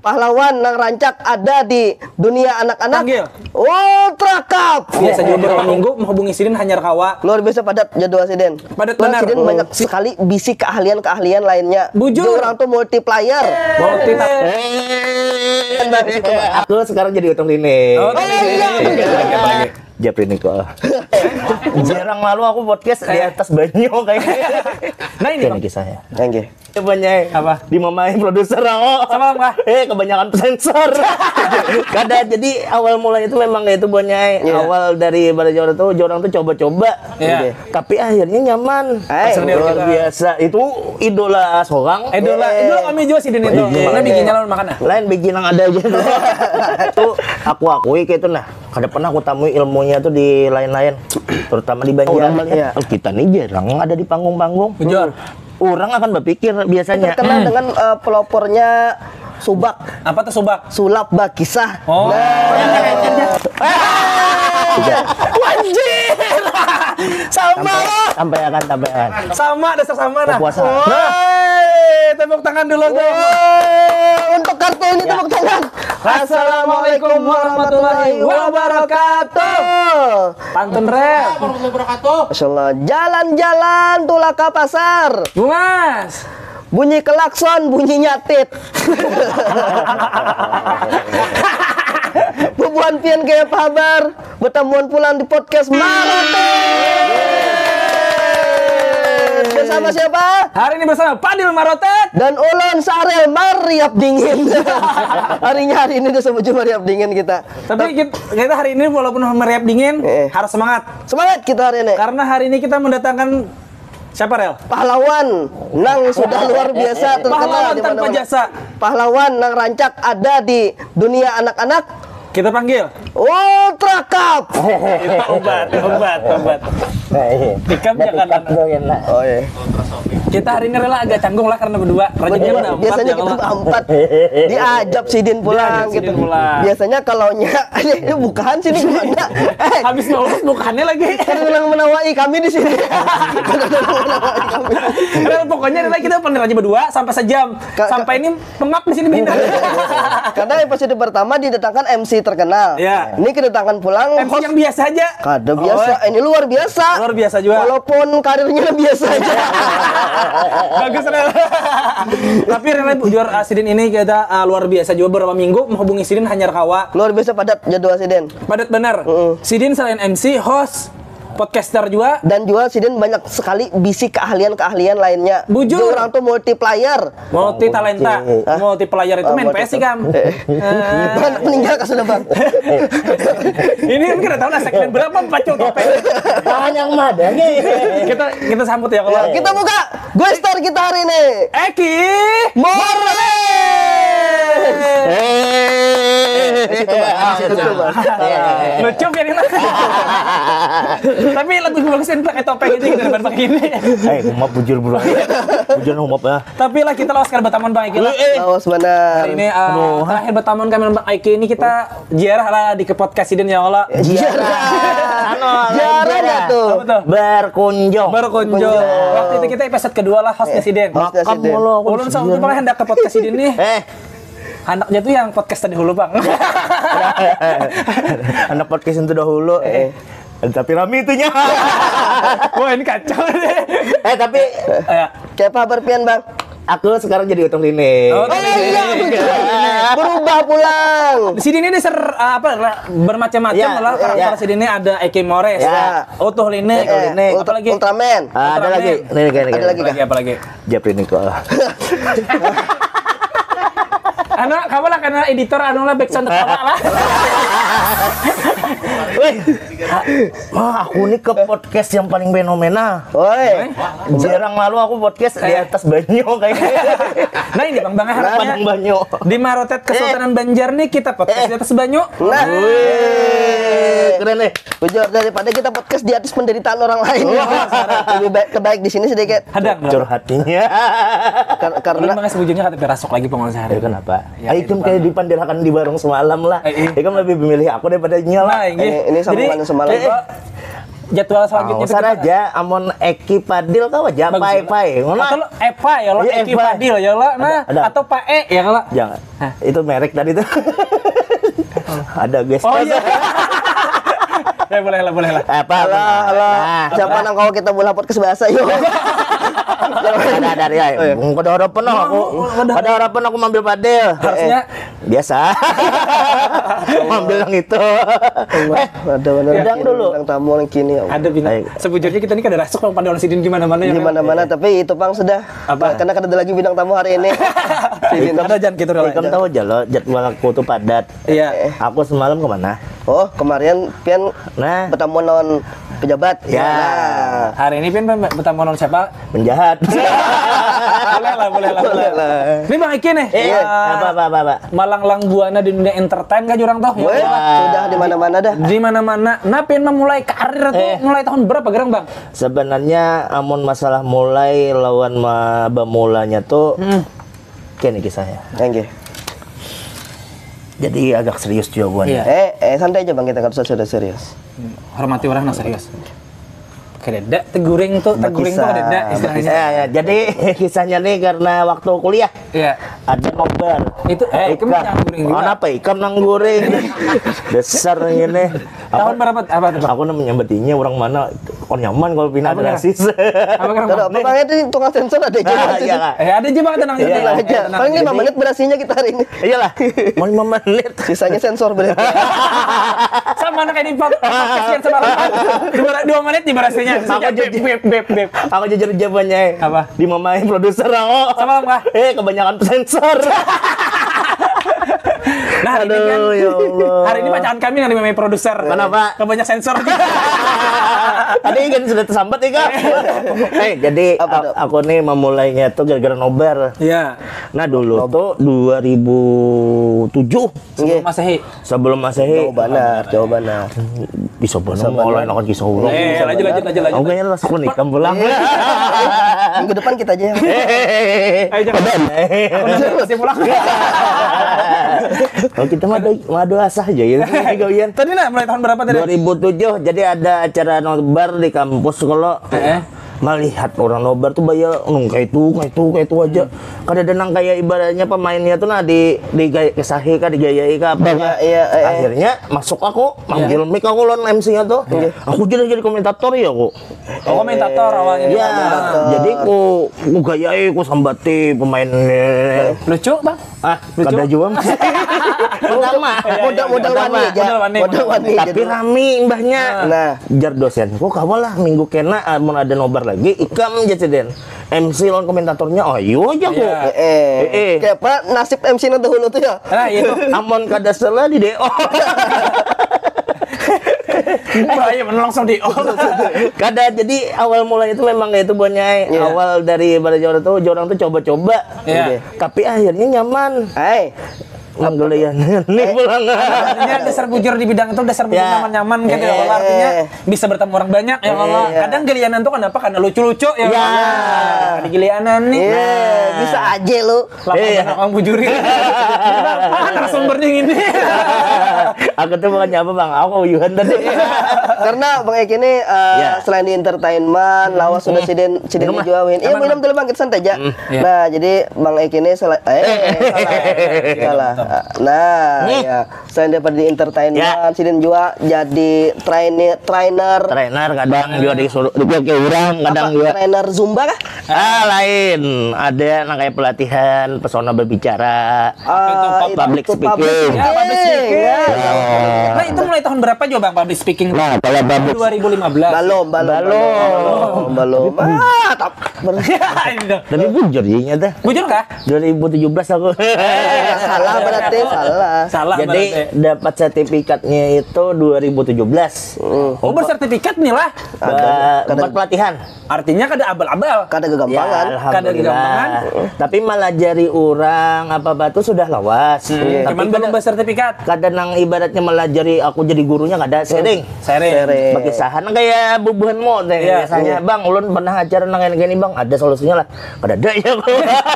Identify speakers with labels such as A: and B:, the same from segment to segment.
A: pahlawan nang rancak ada di dunia anak-anak.
B: Panggil.
A: Ultra Cup.
B: Biasa juga beberapa minggu menghubungi Sidin hanyar kawa.
A: Luar biasa padat jadwal Sidin.
B: Padat
A: Luar
B: benar.
A: Sidin banyak sekali bisi keahlian-keahlian lainnya.
B: Bujur.
A: Dia orang tuh multiplayer.
C: Aku sekarang jadi utang lini.
B: Oh, iya.
C: Japri nih kok. Jarang lalu aku podcast di atas banyo kayaknya.
B: Nah ini Bang.
C: kisahnya.
A: Oke.
C: Banyak
B: Apa?
C: dimamain produser
B: Sama apa?
C: kebanyakan sensor. Kada jadi awal mulanya itu memang itu banyak awal dari pada orang tuh coba-coba.
B: Iya.
C: Tapi akhirnya nyaman. Luar biasa. Itu idola seorang.
B: Idola kami juga Sidin itu. Mana bikinnya lawan makan.
C: Lain bikin yang ada aja. Itu aku akui kayak itu nah. Kada pernah aku temui ilmunya tuh di lain-lain. Terutama di Banjar. Kita nih jarang ada di panggung-panggung.
B: Bujur.
C: Orang akan berpikir biasanya
A: Terkenal dengan pelopornya Subak.
B: Apa tuh subak?
A: Sulap Bakisah.
B: Oh. Anjir. Sama lo.
C: Sampaikan.
B: Sama, dasar sama dah.
C: Puasa.
B: Woi, tepuk tangan dulu dong.
A: Untuk kartu ini tepuk tangan.
B: Assalamualaikum warahmatullahi wabarakatuh. Pantun rap.
A: Masya Allah. Jalan-jalan tulaka pasar.
B: Bungas.
A: Bunyi klakson, bunyi nyatit. Bubuhan pian kayak kabar. Bertemuan pulang di podcast Marotet. Bersama siapa?
B: Hari ini bersama Padil Marotet
A: Dan Ulon Sarel Mariap Dingin. Hari ini udah sebut Mariap Dingin kita.
B: Tapi kita hari ini walaupun meriap dingin harus semangat.
A: Semangat kita hari ini.
B: Karena hari ini kita mendatangkan siapa Rel?
A: Pahlawan nang sudah luar biasa terkenal
B: Pahlawan
A: di
B: tanpa
A: mana-mana.
B: jasa.
A: Pahlawan nang rancak ada di dunia anak-anak.
B: Kita panggil
A: Ultra Cup.
B: obat. Tikam jangan.
A: Oh iya.
B: Kita hari ini rela agak canggung lah karena berdua. Rajinnya udah empat.
A: Biasanya
B: ya
A: kita
B: Allah.
A: berempat diajak Sidin pulang
B: Diajak Sidin
A: gitu.
B: pulang.
A: Biasanya kalau ini bukan sini gimana?
B: Habis nolak bukannya lagi.
A: Kan bilang menawai kami di sini.
B: Rel pokoknya rela kita panggil aja berdua sampai sejam. Sampai ini pengap di sini bintang.
A: Karena episode pertama didatangkan MC terkenal.
B: Iya.
A: Ini kedatangan pulang
B: MC yang biasa aja.
A: Kada biasa. Ini luar biasa.
B: Luar biasa juga.
A: Walaupun karirnya biasa aja.
B: Bagus Rel. Tapi Rel jujur Sidin ini kita luar biasa juga beberapa minggu menghubungi Sidin hanyar kawa.
A: Luar biasa padat jadwal Sidin.
B: Padat benar. Sidin selain MC, host, podcaster juga.
A: Dan juga Sidin banyak sekali bisi keahlian-keahlian lainnya.
B: Bujur.
A: Dia orang tuh multiplayer.
B: Multi talenta, multiplayer itu main PS sih Kam.
A: Bang meninggal kan sudah bang.
B: Ini kan kita tahu lah segmen berapa pacul topeng.
C: Bahan yang ada nih.
B: Kita sambut ya kalau
A: Kita buka gue star kita hari ini.
B: Eki
A: Morale.
B: lucu ya ini. Tapi lebih bagusin pakai topeng itu daripada pakai ini.
C: Humap bujur bro. Bujur humap ya.
B: Tapi lah kita lawas bertaman Bang Eki.
A: Awas benar.
B: Hari ini terakhir bertaman kami Bang Eki ini kita ziarah lah di ke podcast Sidin ya Allah.
A: Jarang ya tuh.
B: Apa tuh?
C: Berkunjung.
B: Berkunjung. Waktu itu kita episode kedua lah hostnya Sidin.
A: Hostnya Sidin.
B: Ulun sama itu paling hendak ke podcast Sidin nih. Handaknya tuh yang podcast tadi hulu Bang.
C: Anak podcast itu dahulu. Tapi rame itunya.
B: Wah ini kacau deh.
C: Tapi
A: Kayak apa berpian bang?
C: aku sekarang jadi utang lini.
B: Oh,
A: iya, berubah pulang.
B: Di sini ini bermacam-macam lah karakter Sidin ini ada Eki Mores, Utuh Linek, apalagi
A: Ultraman.
C: Ada lagi.
A: Ada lagi
B: apa lagi?
C: Japri nih kok.
B: Kamu lah karena editor lah backsound terkenal lah.
C: Aku nih ke podcast yang paling fenomenal.
A: Woi,
C: jarang lalu aku podcast di atas banyo kayaknya.
B: Nah ini Bang harapnya
C: banyo.
B: di Marotet Kesultanan Banjar nih kita podcast di atas banyo.
A: nah,
C: Keren deh.
A: Bujur daripada kita podcast di atas penderitaan orang lain. Lebih baik di sini sedikit.
B: Hadang.
C: Curhatnya.
B: Karena bang sebujurnya kata berasuk lagi pengen sehari.
C: Kenapa? Itu kayak dipandirakan di warung semalam lah. Kan lebih memilih aku daripada nyala.
A: Ini sambungan semalam.
B: jadwal selanjutnya
C: Usah aja amon Eki Padil kau aja
B: Bagus,
C: pai.
B: atau lo Eva ya lo,
C: Iya,
B: Eki
C: Eva.
B: Fadil ya lo, nah
C: Ada.
B: atau Pak E ya lo.
C: Jangan.
B: Hah?
C: Itu merek tadi tuh. Ada guys.
B: Oh iya. Ya boleh lah.
C: Apa? Nah,
A: Siapa nang kalau kita bola podcast bahasa yuk.
C: ada ya. Ada harapan aku. Ada harapan aku ambil Padil.
B: Harusnya
C: Biasa. Ambil yang itu.
A: Ada benar.
C: Bidang dulu.
A: Bidang tamu yang kini.
B: ada bintang.
C: Baik.
B: Sebujurnya kita ini kada rasuk kalau pada orang sidin di mana-mana ya.
A: Di mana-mana tapi itu Bang sudah.
B: Apa?
A: Karena kan ada lagi bintang tamu hari ini.
B: Sidin ada jangan gitu lah.
C: Kamu tahu aja lo jadwal aku tuh padat.
B: Iya.
C: Aku semalam kemana?
A: Oh, kemarin pian
C: Nah,
A: bertemu non pejabat.
C: Ya.
A: Nah,
B: Hari ini Pian bertamu non siapa?
C: penjahat.
B: boleh lah. Ini Bang Iki nih.
C: Iya. Apa.
B: Malanglang buana di dunia entertain kan jurang toh.
A: Weh, sudah di mana-mana dah.
B: Di mana-mana. Nah, Pian memulai karir tuh mulai tahun berapa gerang Bang?
C: Sebenarnya amun masalah mulai lawan bamulanya tuh kene kisahnya.
A: Oke.
C: Jadi agak serius jawabannya.
B: Iya.
A: Santai aja Bang, kita kan sudah serius.
B: Hormati orang nah serius. Kededa teguring tuh
A: Bakisah.
B: kededa istilahnya.
C: Ya, jadi kisahnya nih karena waktu kuliah
B: Iya.
C: ada nobar.
B: Itu ikam yang guring juga.
C: Apa ikam nang guring? Besar ini.
B: Tahun berapa? Apa tuh Bang?
C: Aku namanya betinya orang mana kok nyaman kalau pindah
B: Apa,
C: rasis.
B: Apa gerang
A: Tidak
B: Bang?
A: apa Bang, itu tukang sensor ada aja.
C: Ah, iya, Kak.
B: Ada aja Bang tenang
C: Iya,
B: tenang
A: Aja.
B: tenang.
A: Paling 5 menit berasinya kita hari ini.
C: Iyalah, mau 5 menit.
A: Sisanya sensor berarti.
B: Sama anak ini podcast yang semalam kan 2 menit di berasnya.
C: Aku jadi-
B: beb.
C: Aku jujur jawabannya.
B: Apa?
C: Dimamain produser aku.
B: Sama Bang.
C: Kebanyakan sensor.
B: Nah, hari ini kan,
C: Aduh, ya Allah.
B: hari ini bacaan kami yang dimamai produser.
C: Kenapa?
B: Kebanyak sensor.
C: Tadi kan sudah tersambat ya kak. Jadi
A: Apa tuh?
C: aku nih memulainya tuh gara-gara nobar.
B: Iya.
C: Nah dulu tuh 2007
B: Sebelum Masehi.
C: sebelum Masehi.
A: Jauh benar.
C: Bisa benar mulai akan kisah ulang.
B: Lanjut.
C: Aku kayaknya langsung nikah pulang.
A: Minggu depan kita aja.
B: Ayo jangan. Aku masih pulang.
C: Kalau kita madu asah aja ya. Gawian.
B: Tadi nah mulai tahun berapa tadi?
C: 2007 jadi ada acara nobar di kampus kalau melihat orang nobar tuh bayar kayak itu aja. Kadang-kadang kayak ibaratnya pemainnya tuh nah di kesahi kah digayai kah apa.
A: Iya.
C: Akhirnya masuk aku manggil mic aku lon MC-nya tuh. Aku jadi komentator ya aku.
B: Oh, komentator awalnya.
C: Iya, jadi ku gayai ku sambati pemain
B: Lucu, Bang.
C: kada juang. Pertama,
A: Modal wani aja. Modal wani.
C: tapi rame mbahnya.
A: Nah.
C: Jar dosen, kok kawal lah minggu kena mau ada nobar lagi, ikam aja den. MC lawan komentatornya, ayo aja kok.
A: Eh. Kayak apa nasib MC nanti dahulu tuh ya?
B: Nah, itu.
C: Amon kada salah di DO.
B: Bahaya langsung di
C: Kada jadi awal mulai itu memang itu buahnya awal dari pada orang tuh coba-coba.
B: Iya.
C: Tapi akhirnya nyaman. Manggelian nih pulang.
B: Artinya dasar bujur di bidang itu dasar bujur
C: Ya.
B: nyaman-nyaman gitu ya Allah. Artinya bisa bertemu orang banyak ya Allah. Kadang gelianan tuh kenapa? Karena lucu-lucu ya
C: Ya.
B: Allah. Ada gelianan nih.
A: Bisa aja lu.
B: Lapan orang bujurin. Narasumbernya gini.
C: Aku tuh bukan apa bang, aku Yuhan tadi.
A: Karena Bang Eki ini selain di entertainment, lawas sudah sidin dijualin. Iya minum dulu Bang, kita santai aja. Nah, jadi Bang Eki ini salah. Nah, ya selain daripada di entertainment, sidin juga jadi trainer
C: Trainer kadang juga disuruh ke orang, kadang juga.
A: trainer Zumba kah?
C: Lain, ada kayak pelatihan pesona berbicara, public speaking.
B: Ya, public speaking.
A: Ya.
B: Nah, itu mulai tahun berapa juga Bang public speaking?
C: Nah, kalau public
B: 2015.
A: Belum.
C: tapi bujur jadinya teh.
B: Bujur kah?
C: 2017 aku.
A: Salah berarti salah.
B: Salah
C: Jadi
B: berarti.
C: dapat sertifikatnya itu 2017.
B: Oh, bersertifikat nih lah.
C: Empat pelatihan.
B: Artinya kada abal-abal.
A: Kada kegampangan.
B: Kada kegampangan.
C: Tapi malah jari orang apa batu sudah lawas. Tapi
B: Cuman belum bersertifikat.
C: kadang nang ibaratnya malah jari aku jadi gurunya kada sering.
B: Sering.
C: Bagisahan kayak bubuhan mo teh
B: Iya,
C: biasanya Bang ulun pernah acara nang gini Bang ada solusinya lah. Kada ada ya.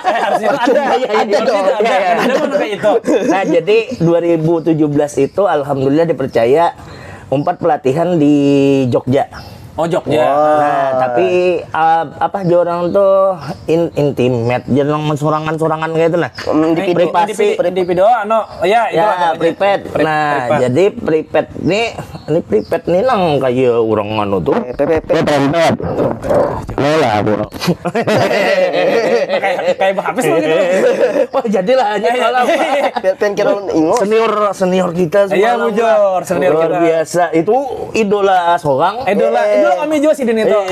B: Harusnya ada dong. Ada mana kayak itu.
C: Nah, jadi 2017 itu alhamdulillah dipercaya 4 pelatihan di Jogja.
B: Oh, Jogja.
C: Nah, tapi apa aja orang tuh intimate, jangan mensurangan-surangan kayak itu nah. Privasi,
B: Individu, ya itu
C: ya, prepaid. Nah, jadi prepaid nih, ini prepaid nih nang kayak orang anu tuh. Prepaid. Lah, bro.
B: Kayak habis lu gitu.
C: Wah, jadilah aja kalau
A: Pengen kira ingo.
C: senior kita semua.
B: Iya, bujur, senior
C: luar
B: kita.
C: biasa. Itu idola seorang.
B: Idola kami juga sih ini tuh.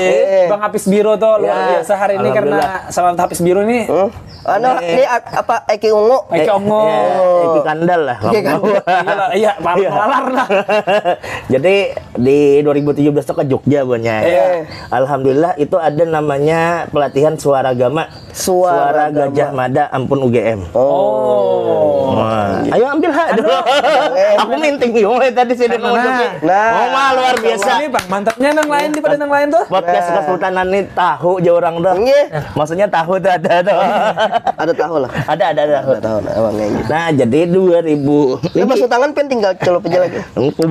B: Bang Hafiz Biro tuh luar biasa hari ini karena salam Hafiz Biro nih.
A: Ini apa Eki Ungu?
B: Eki Ongo.
C: Eki Kandal lah.
B: Iya, malar lah.
C: Jadi di 2017 tuh ke Jogja banyak. Alhamdulillah itu ada namanya pelatihan suara gama. Suara Gajah Mada Ampun UGM. Wah. Ayo ambil hak dulu. Aku minting yo tadi sih dengan Nah, luar biasa.
B: Ini Bang, mantapnya nang lain daripada nang lain tuh.
C: Podcast Kesultanan ini tahu aja orang dah. Maksudnya tahu tuh ada tuh.
A: Ada tahu lah.
C: Ada tahu.
A: Tahu emang kayak gitu.
C: Nah, jadi 2000
A: Ini masuk tangan pen tinggal celup aja lagi.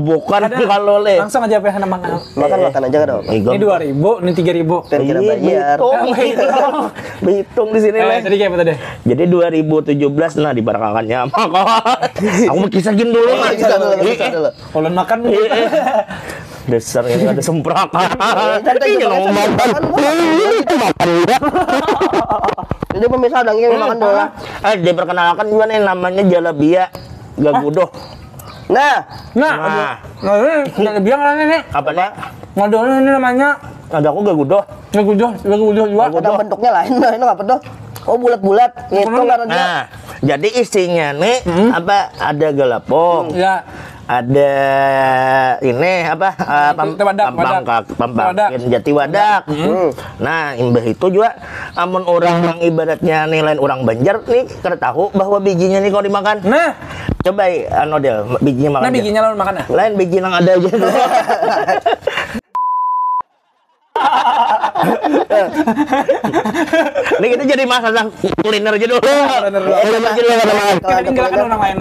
C: bukan kalau le.
B: Langsung aja pengen makan.
A: Makan aja kan.
B: Ini 2.000, ini 3.000.
A: Pen kira bayar.
C: Bitung di sini le.
B: Tadi kayak apa tadi?
C: Jadi 2017 nah diberkakannya sama kawan. Aku mau kisahin dulu Mas.
A: Kisah dulu.
B: Ulun makan.
C: Dasar ini ada semprakan.
A: Ini Jadi pemirsa daging makan dulu lah.
C: Diperkenalkan juga nih namanya Jalabia Gagudoh.
A: Nah,
B: ini bilang lah ini.
C: Apa nih?
B: Ngadol ini namanya.
C: Ada aku Gagudoh.
B: Gagudoh juga.
A: ada bentuknya lain. Nah, ini apa tuh? Oh, bulat-bulat. Ngitung karena dia.
C: Nah, jadi isinya nih apa? Ada galapong.
B: Ya.
C: Ada ini apa? Pampakin Jati Wadak. Nah, imbah itu juga amun orang yang ibaratnya nih lain orang Banjar nih kada tahu bahwa bijinya nih kalau dimakan.
B: Nah,
C: Coba Del, bijinya makan.
B: nah bijinya lalu makan ya?
C: Lain biji yang ada aja. Ini kita jadi masalah kuliner aja dulu.
B: Kita tinggalkan orang lain.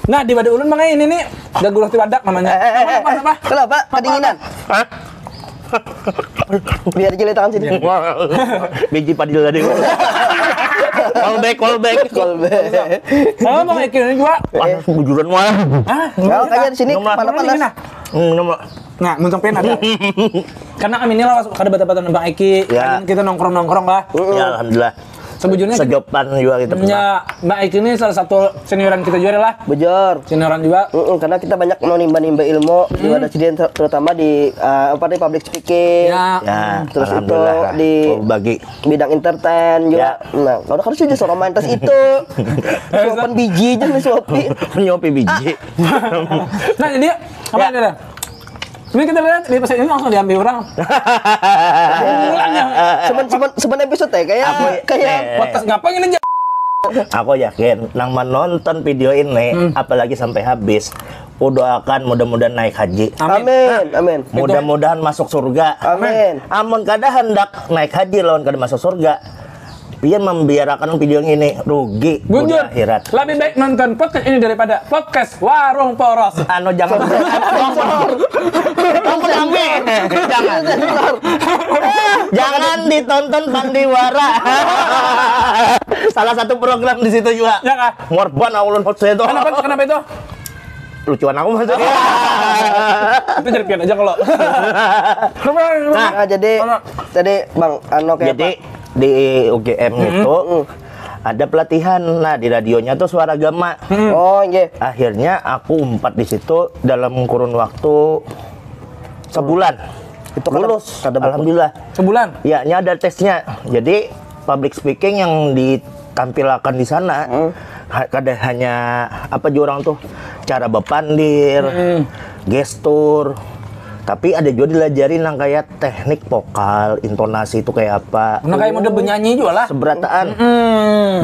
B: Nah, di Bada Ulun makanya ini nih Gagudoh Tiwadak namanya. Apa?
A: Kenapa? Kedinginan.
C: Hah?
A: Biar jeli tangan sini.
C: Biji padil tadi. Callback.
B: Oh, mau ikan ini juga.
C: Bujuran mah.
A: Kalau kayak di sini panas-panas.
B: Nah, muncung pen ada. Karena kami ini lah kada bata-bata Bang Eki.
C: Ya.
B: Kita nongkrong-nongkrong lah.
C: Ya alhamdulillah.
B: Sebujurnya
C: sejopan juga kita pernah.
B: Ya, Mbak Eki ini salah satu senioran kita juga lah.
A: Bejor.
B: Senioran juga.
A: Karena kita banyak mau nimba-nimba ilmu juga ada kejadian terutama di public speaking.
B: Ya.
A: Terus itu
C: alhamdulillah.
A: di
C: bagi
A: bidang entertain juga. Nah, kalau harus aja seorang mantas itu. Suapan biji aja nih suapi.
C: Nyopi biji.
B: Nah, jadi apa ini dah? Ini kita lihat di pesan ini langsung diambil orang.
A: Semen episode ya kayak
B: podcast ngapain ini?
C: Aku yakin nang menonton video ini apalagi sampai habis doakan mudah-mudahan naik haji.
A: Amin.
C: Mudah-mudahan masuk surga.
A: Amin.
C: Amun kada hendak naik haji lawan kada masuk surga. Biar membiarkan video ini rugi di akhirat.
B: Lebih baik nonton podcast ini daripada podcast Warung Poros.
C: Jangan jangan ditonton Pandiwara. Salah satu program di situ juga.
B: Ya kah?
C: Morban awalun hot saya itu.
B: Kenapa itu?
C: Lucuan aku maksudnya.
B: Itu jadi pian aja kalau.
A: Nah, jadi Bang kayak
C: jadi di UGM itu ada pelatihan. Nah, di radionya tuh Suara Gama.
A: Oh, iya.
C: Akhirnya aku umpat di situ dalam kurun waktu sebulan.
A: Itu
C: lulus. Alhamdulillah.
B: Sebulan.
C: Ya, ada tesnya. Jadi public speaking yang ditampilkan di sana kada hanya apa juga orang tuh cara bepandir, gestur. Tapi ada juga dilajarin yang kayak teknik vokal, intonasi itu kayak apa.
B: Nah, kayak mode bernyanyi juga lah.
C: Seberataan.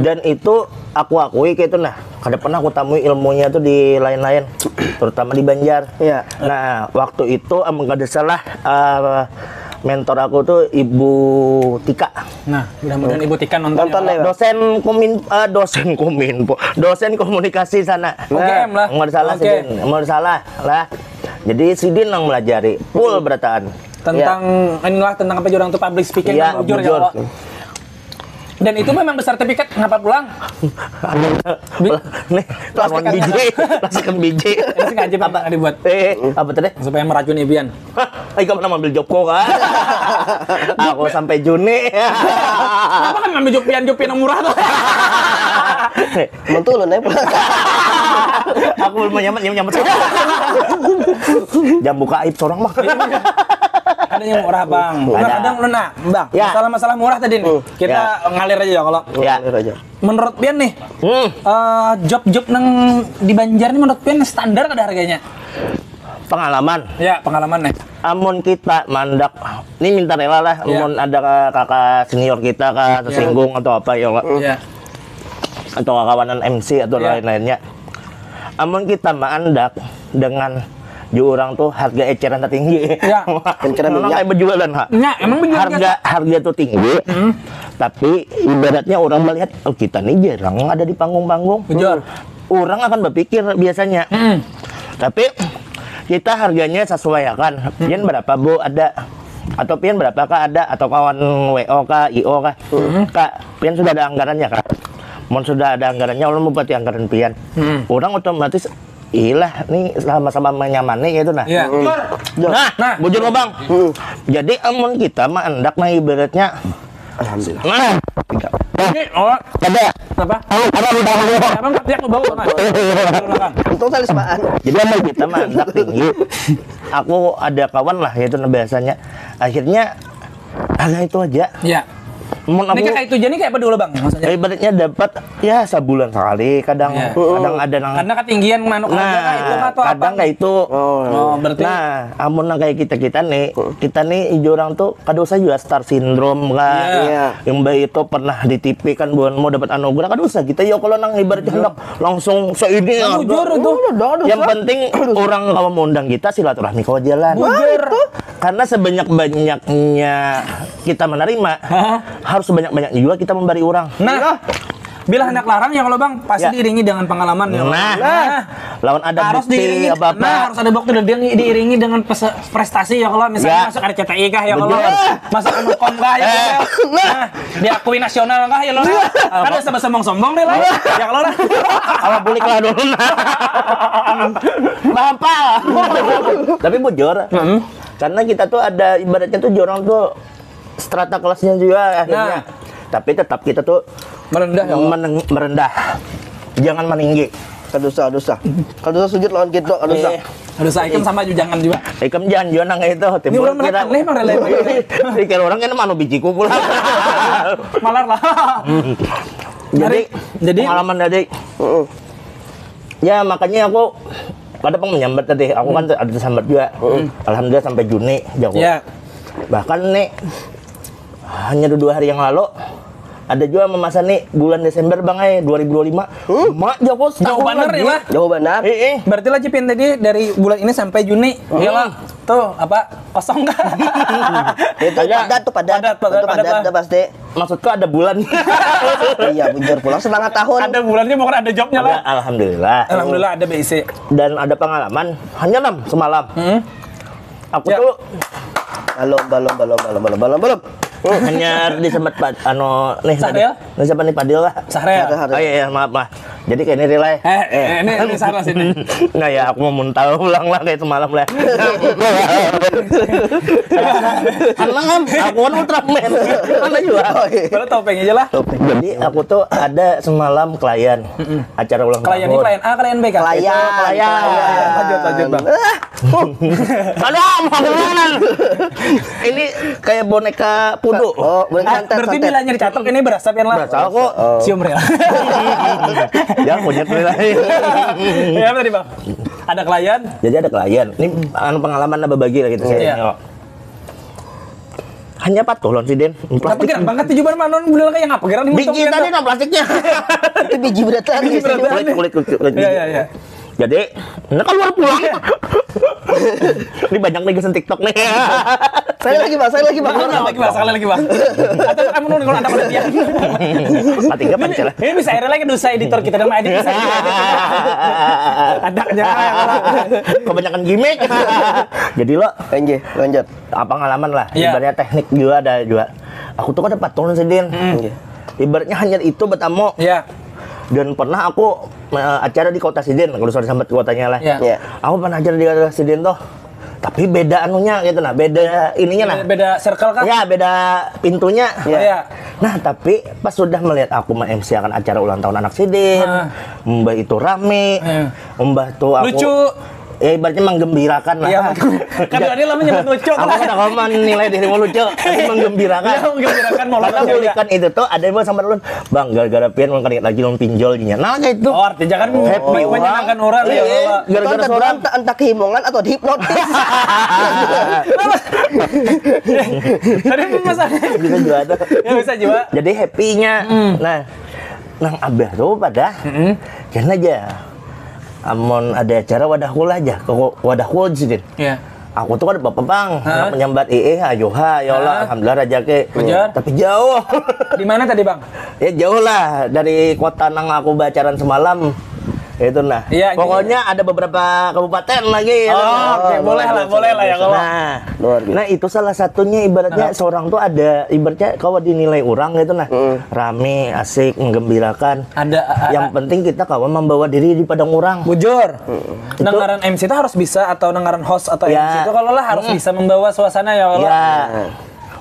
C: Dan itu aku akui kayak itu nah. Kada pernah aku temui ilmunya tuh di lain-lain, terutama di Banjar.
A: Iya.
C: Nah, waktu itu kada salah mentor aku tuh Ibu Tika.
B: Nah, mudah-mudahan Ibu Tika nonton ya.
C: Dosen komunikasi sana.
B: UGM lah.
C: Nggak salah, Sidin. Nggak salah lah. Jadi Sidin yang melajari full berataan.
B: tentang inilah tentang apa orang tuh public speaking
C: Iya,
B: dan bujur ya
C: bujur.
B: Allah. Dan itu memang bersertifikat ngapa pulang?
C: Nih, lawan biji, plastikan biji.
B: Ini sih ngaji apa dibuat
C: Apa tadi?
B: supaya meracuni Bian.
C: Ayo kamu nama ambil Joko kan? Aku sampai Juni.
B: Kenapa kan ngambil Jopian yang murah tuh?
A: Mentul nih pulang.
C: Aku belum nyaman. Jam buka aib seorang mah.
B: Ada yang murah bang.
C: Ada.
B: Kadang lu nak bang.
C: Ya.
B: Masalah murah tadi nih. Kita ngalir aja ya kalau.
C: Ya.
A: Aja.
B: Menurut Bian nih, job-job nang di Banjar nih menurut Bian standar ada harganya.
C: Pengalaman.
B: Ya pengalaman nih.
C: Amun kita mandak, ini minta rela lah.
B: Ya.
C: Amun ada kakak senior kita tersinggung atau apa ya Kak.
B: Iya.
C: Atau kawanan MC atau
B: Ya.
C: lain-lainnya. Amun kita mandak dengan orang tuh harga eceran tertinggi.
B: Ya.
A: Eceran
C: Memang
A: minyak.
C: kayak berjualan, Kak.
B: Ya, emang bener
C: Harga tuh tinggi. Tapi ibaratnya orang melihat oh kita nih jarang ada di panggung-panggung.
B: Betul.
C: Orang akan berpikir biasanya. Tapi kita harganya sesuaikan. Pian berapa Bu ada? Atau pian berapa Kak ada? Atau kawan WO Kak, IO Kak? Kak, pian sudah ada anggarannya Kak? Mau sudah ada anggarannya, orang mau buat anggaran pian. Orang otomatis iyalah nih sama-sama menyamani gitu nah.
B: Iya.
C: Nah, bujur Bang. Jadi amun kita mah hendak nah ibaratnya
A: Alhamdulillah.
C: nah,
B: Ini
C: ada
B: apa?
C: ada udah
B: Abang tiap lu bau kan?
A: Untung tali sepaan.
C: jadi amun kita mah hendak tinggi. Aku ada kawan lah itu nah biasanya. Akhirnya agak itu aja.
B: Iya.
C: Mun
B: Ini
C: aku
B: kayak itu jadi kayak apa dulu bang? Maksudnya?
C: ibaratnya dapat ya sebulan sekali, kadang
B: Iya.
C: kadang ada nang
B: Karena ketinggian manuk aja kah itu kah, atau
C: kadang
B: apa?
C: kayak itu.
B: Oh, berarti
C: Nah, amun nang kayak kita nih ijo orang tuh kadang saya juga star syndrome kan.
A: Iya.
C: Yang bayi itu pernah di TV kan buat mau dapat anugerah kadang usah kita yo kalau nang ibaratnya hendak langsung seini
B: Nah, bujur itu.
C: yang penting orang kalau mau undang kita silaturahmi kau jalan.
B: Bujur.
C: Karena sebanyak-banyaknya kita menerima, harus sebanyak-banyaknya juga kita memberi orang.
B: Nah, bila hendak larang ya kalau bang pasti
C: Ya.
B: diiringi dengan pengalaman ya.
C: Nah, lawan ada
B: harus
C: bukti
B: diiringi
C: apa-apa.
B: Nah, harus ada bukti dan diiringi dengan prestasi ya kalau misalnya
C: Ya.
B: masuk RCTI kah ya kalau
C: Betul.
B: masuk Anukom kah ya kalau nah, diakui nasional kah ya lo ada sama sombong-sombong deh lah ya kalau lah
C: Apa bulik lah dulu. Bapak. Tapi bujur. Karena kita tuh ada ibaratnya tuh orang tuh strata kelasnya juga akhirnya. Tapi tetap kita tuh
B: merendah ya Allah.
C: merendah. Jangan meninggi.
A: Kadosa. Kadosa sujud lawan kita, kadosa.
B: Harus saya kan sama jangan juga.
C: Ikam jangan jual nang itu.
B: Ini orang mereka leh mang releh.
C: Pikir orang kan manu bijiku pulang.
B: Malar lah.
C: Jadi pengalaman tadi. Ya makanya aku ada menyambat tadi. Aku kan ada sambat juga. Alhamdulillah sampai Juni jago.
B: Ya.
C: Bahkan nih hanya 2 hari yang lalu ada juga memesan nih bulan Desember bang 2025. Mak jago
B: Jauh bener ya lah.
A: Jauh benar.
B: Berarti lah Cipin tadi dari bulan ini sampai Juni. Iya lah. Tuh apa kosong kan?
A: Itu padat tuh padat.
B: Padat
A: Itu padat
B: lah.
A: udah pasti.
C: Maksudku ada bulan.
A: Iya, bujur pulang setengah tahun.
B: Ada bulannya bukan ada jobnya lah.
C: Alhamdulillah.
B: Alhamdulillah ada BIC.
C: Dan ada pengalaman hanya 6 semalam. Aku
B: Ya.
C: tuh
A: Belum.
C: hanya disempat nih
B: Sahrel?
C: Nih siapa nih Padil lah.
B: Sahrel.
C: Oh iya maaf. Jadi kayak ini relay.
B: Ini Sarah sini.
C: Nah ya aku mau muntah ulang lah kayak semalam lah. Karena kan aku kan Ultraman. Mana juga.
B: Baru topeng aja lah.
C: Jadi aku tuh ada semalam klien acara ulang
B: Klien ini
C: tahun.
B: klien A, klien B kan?
A: Klien.
B: Lanjut bang.
C: Aduh, mau kemana? Ini kayak boneka pudu.
A: Oh, boleh santet.
B: Berarti bilanya dicatok ini berasap yang lah.
C: Berasal kok.
B: Sium real.
C: Jangan monyet relay.
B: Ya apa tadi bang? Ada klien.
C: Jadi ada klien. Ini pengalaman apa bagi lah gitu saya.
B: Iya.
C: Nengok. Hanya patuh si Den.
B: Tapi gerak banget tujuan mana bilang kayak ngapa gerak di
C: Biji tadi nah plastiknya.
A: Itu biji berat lagi.
C: Kulit.
B: Iya.
C: Jadi, ini keluar pulang. Ini banyak nih gesen TikTok nih.
A: Saya lagi bang.
B: Sekali lagi bang. Atau kamu nunggu kalau anda pada dia.
C: Mati gak pancel.
B: Ini bisa air lagi dosa editor kita dan edit bisa. Adaknya.
C: Kebanyakan gimmick. Jadi lo
A: Lanjut.
C: apa pengalaman lah,
B: Iya.
C: ibaratnya teknik juga ada juga. Aku tuh kan ada patron sih, Din. Ibaratnya hanya itu bertamu.
B: Iya.
C: Dan pernah aku acara di Kota Sidin, kalau sudah sampai kotanya lah.
B: Iya.
A: Iya.
C: Aku pernah acara di Kota Sidin tuh. Tapi beda anunya gitu nah, beda ininya nah.
B: Beda circle kah?
C: Ya, beda pintunya.
B: Iya.
C: Nah, tapi pas sudah melihat aku MC akan acara ulang tahun anak Sidin, Mbah itu rame, Mbah tuh aku
B: Lucu.
C: ya ibaratnya menggembirakan lah.
B: Iya, kan ini lama nyebut lucu.
C: Aku kan ngomong nilai dirimu lucu, tapi menggembirakan.
B: Iya, menggembirakan mau
C: Karena
B: lucu,
C: bulikan itu tuh ada yang sampai dulu, Bang, gara-gara pian mau kali lagi lo pinjol gini. Nah, kayak itu.
B: Oh, artinya kan
C: Happy
B: menyenangkan orang ya.
A: Iya.
B: Bapak.
C: Gara-gara
A: Itu
C: seorang
A: entah kehimongan atau dihipnotis.
B: Tadi masalahnya.
C: bisa juga tuh.
B: Ya bisa juga.
C: Jadi happy-nya. Nah, nang abah tuh pada kan aja. Amun ada acara wadahkul aja, ke wadahkul sih, Din.
B: Iya.
C: Aku tuh kan bapak bang, menyambat ayoha, ya Allah, alhamdulillah rezeki.
B: Wajar.
C: Tapi jauh.
B: Di mana tadi, Bang?
C: Ya jauh lah dari kota nang aku bacaran semalam. Itu nah.
B: Iya,
C: Pokoknya ada beberapa kabupaten lagi.
B: Oh, oke, boleh lah ya kalau.
C: Nah,
A: Luar biasa.
C: nah itu salah satunya ibaratnya seorang tuh ada ibaratnya kalau dinilai orang gitu nah. Rame, asik, menggembirakan.
B: Ada
C: Yang penting kita kawan membawa diri di padang orang.
B: bujur. Dengaran MC itu harus bisa atau dengaran host atau
C: Ya.
B: MC itu kalau lah harus bisa membawa suasana ya Allah.
C: Ya.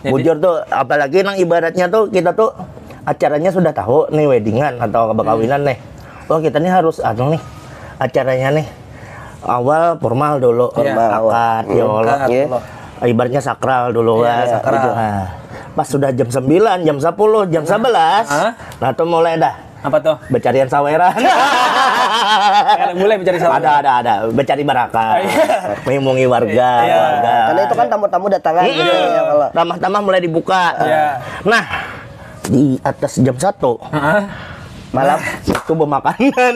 B: Jadi-
C: Bujur tuh apalagi nang ibaratnya tuh kita tuh acaranya sudah tahu nih weddingan atau kawinan nih. Oh kita nih harus nih acaranya nih awal formal dulu,
A: Formal,
C: akad, ya Allah.
B: Akad,
A: Iya.
C: Ibaratnya sakral dulu
B: Iya,
C: kan.
B: sakral.
C: Gitu. Nah, pas sudah jam 9, jam 10, jam 11, nah tuh mulai dah
B: Apa tuh?
C: becarian saweran.
B: Sekarang mulai mencari salah.
C: ada becari baraka, mengunjungi warga,
B: Iya.
C: warga.
A: Karena itu kan tamu-tamu datangan gitu ya kalau.
C: Ramah-tamah mulai dibuka.
B: Iya.
C: Nah, di atas jam 1 malam itu bermakanan.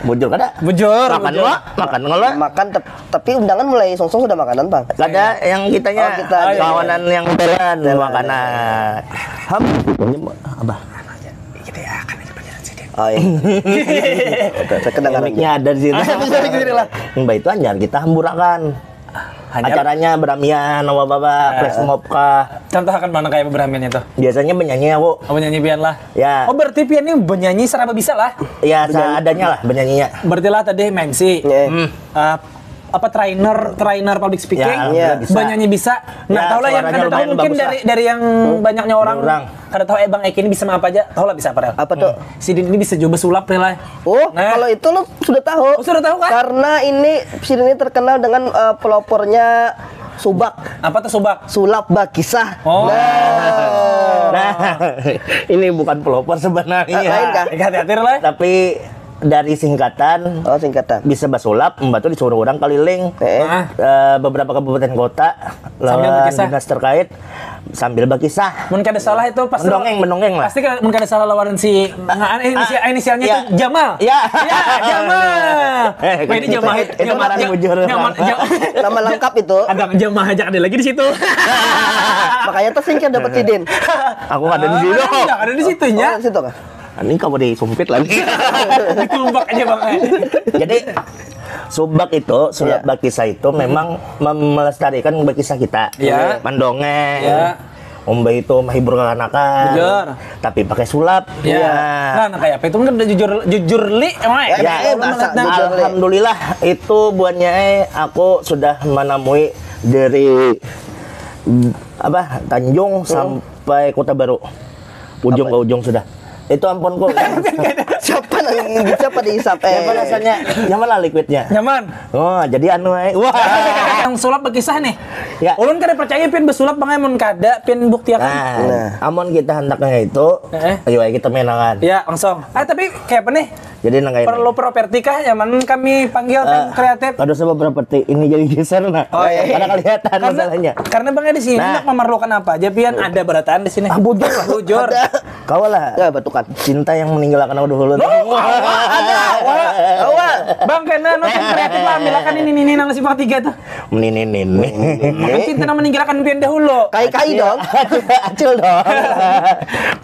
C: Bujur kada?
B: Bujur.
C: Makan
B: bujur.
C: lo, makan lo.
A: Makan tapi undangan mulai songsong sudah makanan, Bang.
C: Kada yang kitanya
A: Oh, kita aja.
C: kawanan yang telan makanan. Abah.
A: Oh iya. Saya kedengaran.
C: Mic-nya ada di sini.
A: Bisa di sini lah.
C: Mbak itu anjar kita hamburakan. Acaranya beramian, nama bapak, flash mob kah.
B: Contohkan mana kayak beramian itu?
C: Biasanya menyanyi aku.
B: Oh, penyanyi pian lah.
C: Ya.
B: Oh, berarti pian ini penyanyi seraba bisa lah.
C: Ya seadanya lah menyanyinya.
B: Berarti lah tadi MC.
A: Iya.
B: Apa trainer public speaking,
C: Ya, bisa.
B: penyanyi bisa. Nah,
C: Ya,
B: tahu lah yang
C: suaranya
B: kada tahu
C: lumayan
B: mungkin
C: bagus lah.
B: dari yang banyaknya orang. Kada tahu Bang Eki ini bisa apa aja. Tahu lah bisa apa Rel?
A: Apa tuh?
B: Si Din ini bisa coba sulap Rel lah.
A: Oh,
B: Nah.
A: kalau itu lo sudah tahu.
B: Oh, sudah tahu kan?
A: Karena ini terkenal dengan pelopornya subak,
B: Apa tuh subak?
A: sulap bakisah.
B: Oh.
C: Nah, ini bukan pelopor sebenarnya.
A: Lain kah?
B: Hati-hati lah.
C: Tapi dari singkatan
A: Oh, singkatan.
C: bisa basulap, mbak tuh disuruh orang keliling
B: Ah.
C: beberapa kabupaten kota
B: Sambil
C: lawan
B: berkisah.
C: dinas terkait sambil berkisah.
B: Mun kada salah itu pasti
C: Mendongeng lah.
B: Pasti mun kada salah lawan si inisialnya
C: ya.
B: itu Jamal.
C: Ya.
B: Ya, Jamal. Wah, ini Jamal.
C: itu
B: Jamal
C: marah bujur.
A: Nama lengkap itu.
B: Ada Jamal aja ada lagi di situ.
A: Makanya tersingkir dapat sidin.
C: Aku ada di sini.
B: Ada di situnya.
A: Oh, di situ kah?
C: Ini kamu disumpit lagi.
B: Dikumbak aja Bang.
C: Jadi subak itu, sulap
A: Iya.
C: bakisah itu memang melestarikan bakisah kita.
B: Iya.
C: Mendongeng.
B: Iya.
C: Umba itu menghibur anak-anak.
B: Bujur.
C: Tapi pakai sulap.
B: Ya. Nah, kayak apa itu kan udah jujur li emang
A: Ya,
C: Ya,
A: bahasa
B: Nah,
A: jujur.
C: alhamdulillah itu buatnya aku sudah menemui dari Tanjung sampai Kota Baru. Ujung ke ujung sudah. Itu ampun kok.
A: Siapa dihisap?
C: Siapa rasanya? Yang mana liquidnya?
B: nyaman.
C: Oh, jadi wah.
B: Yang sulap berkisah nih.
C: Ya.
B: Ulun kada percaya pian besulap Bang mun kada pian buktiakan.
C: Nah, amun kita hendaknya itu, ayo kita menangan.
B: Ya, langsung. Tapi kayak apa nih?
C: Jadi nang
B: Perlu properti kah? Nyaman kami panggil tim kreatif.
C: Kado sebab properti ini jadi geser nah.
B: Oh, iya.
C: Karena kelihatan masalahnya.
B: Karena Bang di sini
C: Nah.
B: hendak memerlukan apa aja pian ada berataan di sini.
C: Bujur lah.
B: Bujur.
C: Kau lah.
A: Ya, batukan.
C: Cinta yang meninggalkan aku dulu.
A: Ada. Awal.
B: Bang kena nonton kreatif lah, ambil kan ini nang si Pak tiga tuh.
C: Ini.
B: Kan cinta nama meninggalkan pian dahulu.
A: Kai dong.
C: Acil dong.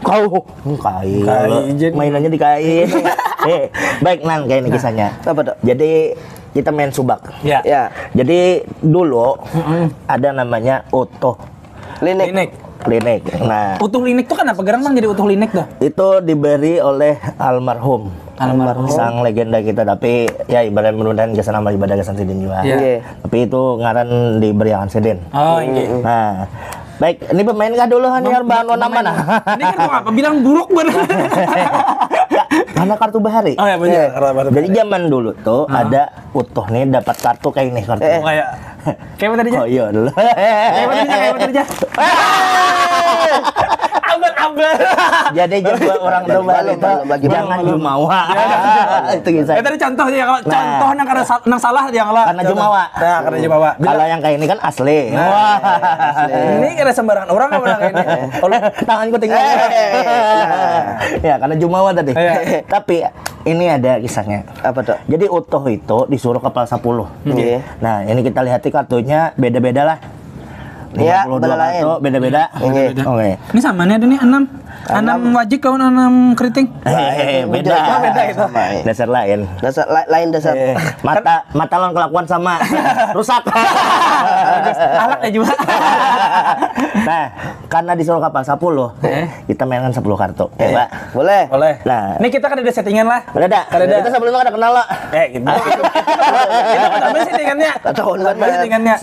C: Kau kain. Mainannya di kain. Baik Nan, kayak ini kisahnya.
A: Apa tuh?
C: Jadi kita main subak.
B: Ya.
A: Ya.
C: Jadi dulu ada namanya utuh
A: Linik.
C: klinik. Nah,
B: Utuh linik tuh kan apa gerang Bang jadi utuh linik tuh?
C: itu diberi oleh almarhum sang legenda kita, tapi ya ibarat menundahan kesan amal ibadah kesan sidin juga.
B: Iya.
C: Tapi itu ngaran diberiakan sidin.
B: Oh iya.
C: Nah, baik, ini pemain kah dulu hanya bahan warna mana?
B: Ini kan mau apa bilang buruk bener.
C: Karena kartu bahari.
B: Oh ya benar.
C: Jadi zaman dulu tuh ada utuh nih dapat kartu kayak ini kartu.
B: Kayak apa tadi aja?
C: Oh iya dulu.
B: Kayak apa tadi aja? Abel.
C: Jadi coba orang tua bahari itu jangan jumawa. Itu kisah.
B: Tadi contohnya kalau contoh nang salah yang lah.
C: Karena jumawa.
B: Nah, karena jumawa.
C: Kalau yang kayak ini kan asli. Wah.
B: Ini kira sembarangan orang kayak ini.
C: Kalau tanganku tinggal. Ya, karena jumawa tadi. Tapi ini ada kisahnya.
A: Apa tuh?
C: Jadi utuh itu disuruh kepala 10. Nah, ini kita lihat kartunya beda-beda lah.
A: Iya,
C: 52
A: beda lain.
C: kartu, beda-beda. Oke.
B: Ini sama nih ada nih 6. 6 wajib kawan 6 keriting.
C: Beda.
B: Beda itu.
C: Dasar lain.
A: Dasar lain dasar.
C: Mata lo kelakuan sama. Rusak.
B: Alat juga.
C: Nah, karena disuruh kapal 10, kita mainkan 10 kartu. Ya, Pak.
A: Boleh.
B: Boleh.
C: Nah,
B: Ini kita kan ada settingan lah.
C: ada. Kita sebelumnya ada kenal lo.
B: Gitu. Kita ambil settingannya.
A: Tahu
B: Ambil settingannya.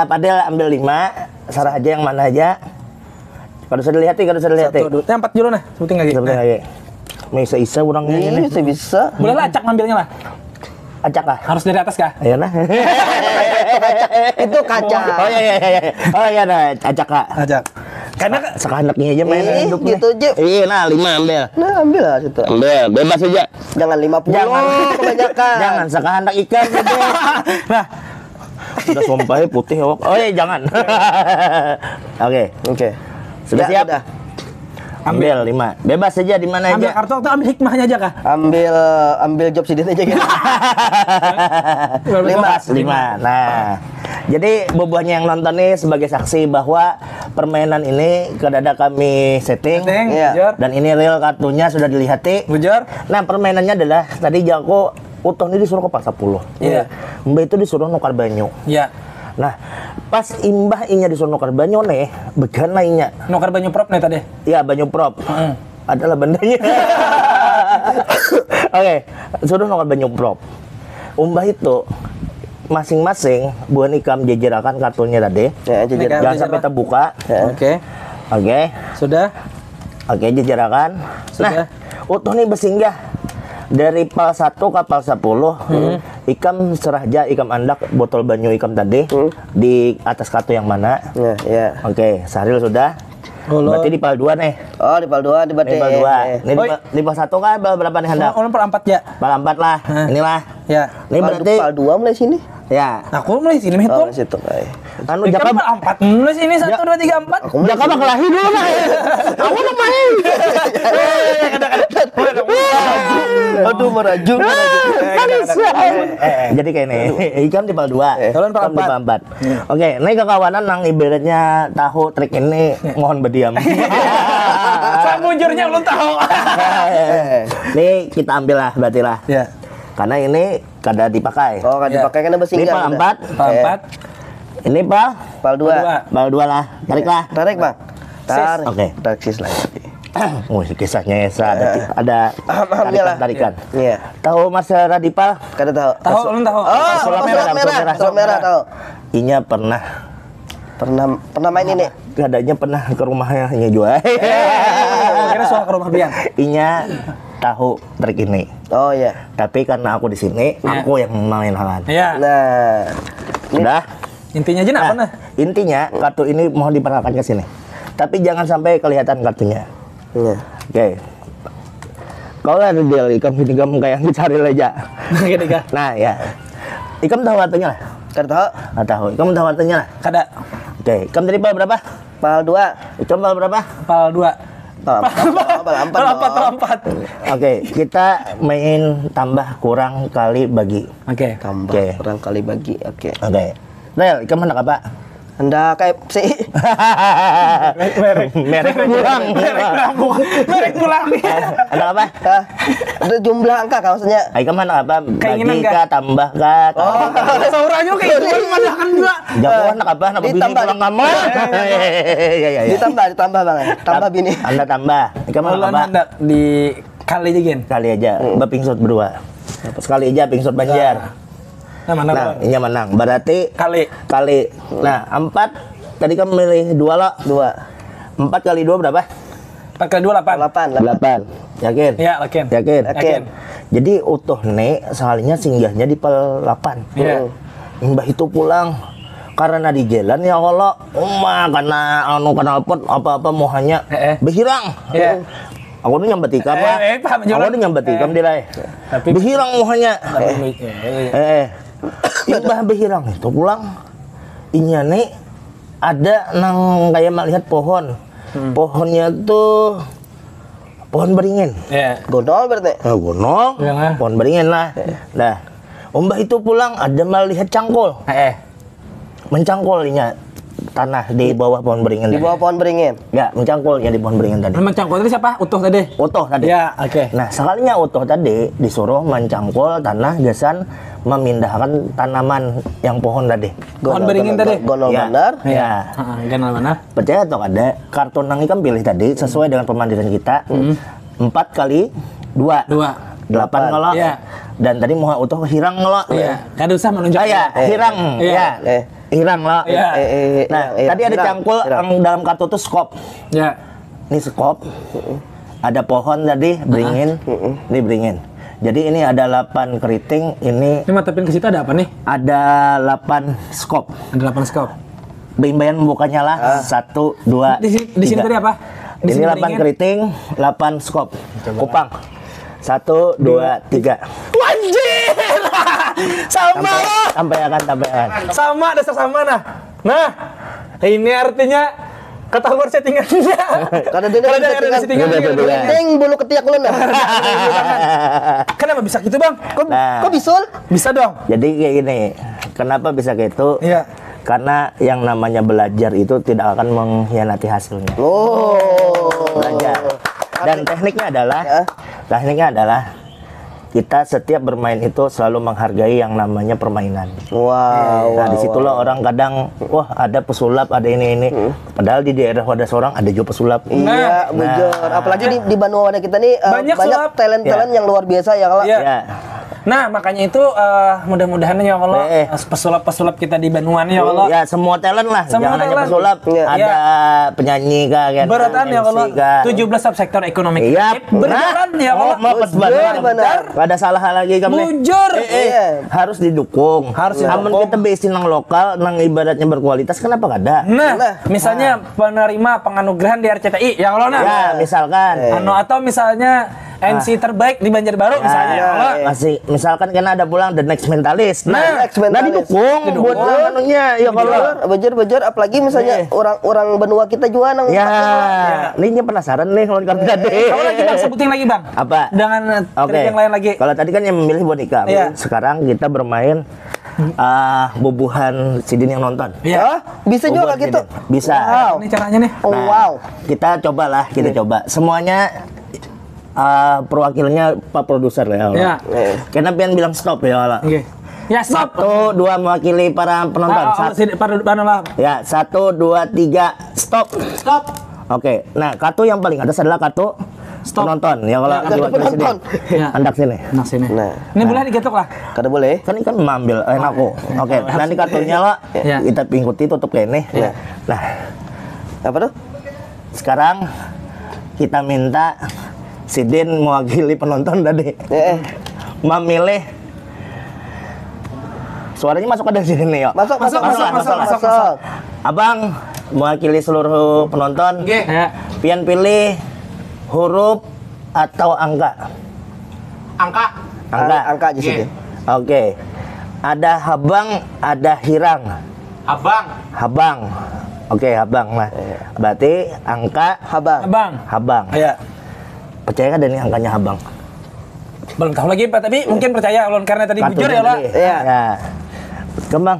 C: Padel ambil 5, Sarah aja yang mana aja. Kalau sudah lihat,
B: Satu, dua. Yang 4 dulu nah. Sebutin lagi.
C: Sebentar lagi. Bisa orangnya
A: Ini
C: ini.
A: bisa.
B: Boleh lah acak ngambilnya lah.
C: Acak kah?
B: Harus dari atas kah?
C: Ayo nah.
A: Itu kaca.
C: Oh iya. Oh iya nah, acak kak.
B: Acak. Karena
C: Sekanaknya aja main hidup nih.
A: gitu aja.
C: Iya nah 5 ambil.
A: Nah, ambil lah situ.
C: Ambil, bebas aja.
A: Jangan 50 kebanyakan.
C: Jangan sekehendak ikan gitu. Nah, udah sumpah putih. Oh iya jangan. Oke. Sudah
A: Ya,
C: siap?
A: udah.
C: Ambil 5. Bebas aja di mana
B: ambil
C: aja.
B: kartu atau ambil hikmahnya aja kah?
A: Ambil job sidin aja gitu.
C: 5. Nah, jadi bobohnya yang nonton nih sebagai saksi bahwa permainan ini kedada kami setting.
A: Iya.
B: Bujur.
C: Dan ini real kartunya sudah dilihati.
B: Bujur.
C: Nah, permainannya adalah tadi Jako utuh ini disuruh ke pas 10.
B: Iya.
C: Mbak itu disuruh nukar banyu.
B: Iya.
C: Nah, pas imbah inya disuruh nukar banyu nih, begana inya.
B: Nukar banyu prop nih tadi.
C: Ya, banyu prop. Adalah bandanya. Oke, suruh nukar banyu prop. Umbah itu masing-masing buan ikam jejerakan kartunya tadi.
A: Ya, jajar.
C: Jangan sampai terbuka.
B: Oke.
C: Oke.
B: Sudah.
C: Oke, jejerakan.
B: Sudah.
C: Nah, utuh nih bersinggah dari pal 1 ke pal 10. Ikam serahja ikam andak botol banyu ikam tadi di atas kartu yang mana?
A: Ya.
C: Oke, Sahril sudah. Berarti di pal 2 nih.
A: Oh, di pal 2
C: Di
A: berarti.
C: pal 2. Ini di pal 1 kan pal berapa nih hendak?
B: Orang per 4 ya.
C: Pal 4 lah. Inilah.
B: Ya.
C: Ini berarti
A: Pal 2 mulai sini.
C: ya.
B: Aku mulai sini
A: Oh,
B: hitung.
A: situ.
C: Anu
B: Jaka
C: Jaka
B: 4 mulai sini 1 2 3 4.
C: Jaka mah kelahi dulu mah. Aku mah main.
A: Aduh, meraju.
C: Jadi kayak ini, ikan di pal 2,
B: Kalian pal
C: ikan di pal 4. Oke, ini kekawanan nang ibaratnya tahu trik ini mohon berdiam.
B: Sejujurnya belum tahu.
C: Nih kita ambil lah berarti lah.
B: Ya.
C: Karena ini kada dipakai.
A: Oh, kan dipakai kan
C: Ini
A: bersinggah.
C: pal 4,
B: Pal 4.
C: ini pal
A: Pal 2.
C: pal 2 lah. Tarik lah.
A: Tarik, Bang. Tarik.
C: Oke.
A: Tarik sis lagi.
C: Oh, kisahnya Esa ada
A: Alhamdulillah.
C: tarikan.
A: Iya.
C: Tahu Mas Radipal?
A: Kada tahu.
B: Tahu, belum tahu.
A: Oh,
C: Surat
A: surat merah tahu.
C: Inya pernah
A: Pernah main ini.
C: kadanya pernah ke rumahnya juga.
B: Kira soal ke rumah Bian.
C: Inya tahu trik ini.
A: Oh iya.
C: Tapi karena aku di sini, aku yang main halan.
B: Iya.
A: Nah,
C: Sudah.
B: Intinya aja apa nah?
C: Intinya kartu ini mohon diperkenalkan ke sini. Tapi jangan sampai kelihatan kartunya.
A: iya.
C: Oke. Kalau ada deal ikam kamu kayak dicari aja.
B: Ketiga.
C: Nah ya. Ikam tahu kartunya lah.
A: Kada tahu.
C: Nggak tahu. Ikam tahu kartunya lah.
B: Kada.
C: Oke. Ikam dari pal berapa?
A: Pal 2.
C: Ikam pal berapa?
B: Pal 2. Empat.
C: Oke, kita main tambah kurang kali bagi.
B: Oke.
A: Tambah
C: Oke.
A: kurang kali bagi. Oke.
C: Oke. Rel, ikan mana Pak?
A: Anda KFC.
C: Merek pulang.
B: Merek pulang.
C: Ada apa?
A: Hah? Ada jumlah angka kah maksudnya?
C: Ikan mana apa?
B: Keinginan
C: Bagi
B: kah?
C: kah, tambah kah?
B: Oh, saurannya kayak gitu masakan juga.
C: Jagoan nak apa? Nak bini
A: Ditambah.
C: pulang kamar. Iya.
A: Ditambah Bang. Tambah bini.
C: Anda tambah. Ikan mana
B: Kalau
C: apa?
B: Anda di kali aja Gen.
C: Kali aja. Bapingsut berdua. Sekali aja pingsut Banjar.
B: Nah, mana
C: Nah,
B: Bang?
C: ini menang. Berarti
B: Kali.
C: Nah, 4. Tadi kan milih 2 lo.
A: 2.
C: 4 kali 2 berapa?
B: 4 kali 2 8.
C: 8. Yakin?
B: Iya, yakin.
C: Yakin?
B: Yakin.
C: Jadi utuh nek soalnya singgahnya di pel 8.
B: Iya.
C: Mbah itu pulang karena di jalan ya Allah, karena knalpot apa-apa mau hanya berhirang.
B: Iya.
C: Aku tuh nyambat ikam lah.
B: paham,
C: Aku tuh nyambat ikam di lah.
B: Tapi-
C: Berhirang mau hanya. Mbah berhirang itu pulang. Inya nek ada nang kayak melihat pohon. Pohonnya tuh pohon beringin.
B: Iya.
A: Gondol berarti.
C: Gunung,
B: Iya.
C: pohon beringin lah. Nah, Mbah itu pulang ada melihat cangkul, mencangkulnya tanah di bawah pohon beringin.
A: Di
C: tadi.
A: bawah pohon beringin.
C: Ya, mencangkulnya di pohon beringin tadi.
B: Memang cangkul tadi siapa? Utuh tadi.
C: Utuh tadi.
B: Ya, oke.
C: Nah, sekalinya utuh tadi disuruh mencangkul tanah gesan memindahkan tanaman yang pohon tadi.
B: Pohon beringin tadi.
A: Gondol
C: Ya.
A: benar.
C: Ya.
B: Ganal mana?
C: Percaya atau ada kartu nang ikan pilih tadi sesuai dengan pemandiran kita. 4 kali 2. 8 kalau.
B: Iya.
C: Dan tadi mau utuh hirang kalau.
B: Iya. Kada usah menunjuk.
C: Ya, hirang.
B: Iya.
C: Ya. Hirang lo.
B: Iya.
C: Nah, tadi ada
A: hirang,
C: cangkul
A: hirang.
C: yang dalam kartu tuh skop.
B: Ya.
C: Ini skop. Ada pohon tadi beringin. Ini beringin. Jadi ini ada 8 keriting, ini
B: Ini matapin ke situ ada apa nih?
C: ada 8 skop.
B: Ada 8 skop.
C: Bimbayan membukanya lah. 1 2
B: Di sini tadi apa? Di
C: Ini
B: sini
C: 8
B: beringin.
C: keriting, 8 skop. Kupang. 1 2 3.
B: Wajib. Sama lo.
C: Sampaikan.
B: Sama, dasar sama nah. Nah, ini artinya ketahuan settingannya.
A: Karena dia
B: Kalau ada settingan.
A: Ting bulu ketiak lu nah.
B: Kenapa bisa gitu, Bang?
C: Nah.
A: Kok bisul?
B: Bisa dong.
C: Jadi kayak gini. Kenapa bisa kayak itu?
B: Iya.
C: Karena yang namanya belajar itu tidak akan mengkhianati hasilnya.
A: Oh.
C: Belajar. Dan tekniknya adalah kita setiap bermain itu selalu menghargai yang namanya permainan.
A: Wow.
C: Nah, di situlah orang kadang wah ada pesulap, ada ini. Padahal di daerah wadah seorang ada juga pesulap.
A: Iya, bujur. Apalagi di Bandung wadah kita nih
B: Banyak
A: banyak
B: sulap.
A: talent-talent yang luar biasa ya kalau.
B: Iya.
C: Ya.
B: Nah, makanya itu mudah-mudahan ya Allah pesulap-pesulap kita di Bandungan ya Allah.
C: Ya semua talent lah,
B: Semua
C: jangan hanya
B: talent.
C: pesulap.
A: Iya.
C: Ada penyanyi kah, kan?
B: Beratan ya
C: MC
B: Allah.
C: kah.
B: 17 subsektor ekonomi
C: Iya,
B: kreatif berjalan ya Allah.
C: mau pas
A: Bujur,
C: banget.
A: benar.
C: Gak ada salah lagi kamu.
B: Bujur.
A: Iya.
C: Harus didukung.
B: Harus
C: Amun
B: didukung.
C: kita basic nang lokal, nang ibaratnya berkualitas, kenapa gak ada?
B: Nah, misalnya penerima penganugerahan di RCTI ya Allah nah.
C: Ya, misalkan.
B: Atau misalnya MC terbaik di Banjarbaru misalnya ya Allah.
C: Masih misalkan karena ada pulang The Next Mentalist.
A: Next Mentalist.
C: didukung buat anunya ya kalau.
A: Bujur. Apalagi misalnya orang benua kita juga nang.
C: Ya, ini penasaran nih kalau kartu tadi.
B: Kamu lagi Bang sebutin lagi Bang.
C: Apa?
B: Dengan
C: Oke.
B: trik yang lain lagi.
C: Kalau tadi kan yang memilih boneka.
B: Iya.
C: Sekarang kita bermain bubuhan sidin yang nonton.
B: Iya.
A: Hah? Bisa juga
C: Bubuhan
A: gitu.
C: sidin. Bisa.
A: Wow.
B: Ini caranya nih.
A: Oh, wow.
C: Kita cobalah, coba. Semuanya perwakilannya Pak Produser ya. Allah.
B: Iya.
C: Karena pengen bilang stop ya Allah.
B: Oke. Ya, stop.
C: 1 2 mewakili para penonton. Ya, 1 2 3 stop.
B: Stop.
C: Oke. Nah, kartu yang paling atas adalah kartu
B: Stop.
C: penonton. Ya kalau
A: kartu penonton.
B: Ya.
C: Andak sini.
B: Nah, sini.
A: Nah.
B: Ini boleh digetok lah.
A: Kada boleh.
C: Kan ini kan mengambil aku. Oke, nanti kartunya lo
B: Ya.
C: kita pingkuti tutup kayak ini.
A: Ya.
C: Nah,
A: Apa tuh?
C: sekarang kita minta Sidin mewakili penonton tadi memilih suaranya masuk ke sini yuk.
A: Masuk.
C: Abang mewakili seluruh penonton.
B: Ya.
C: Pian pilih huruf atau angka. Angka.
A: Angka aja sih.
C: Oke. Ada habang, ada hirang. Habang. Oke, Habang lah. Berarti angka
A: Habang.
C: Habang.
B: Iya.
C: Percaya kan ini angkanya Habang?
B: Belum tahu lagi Pak, tapi mungkin percaya Ulun karena tadi bujur ya lah.
A: Iya.
C: Ya. Kembang.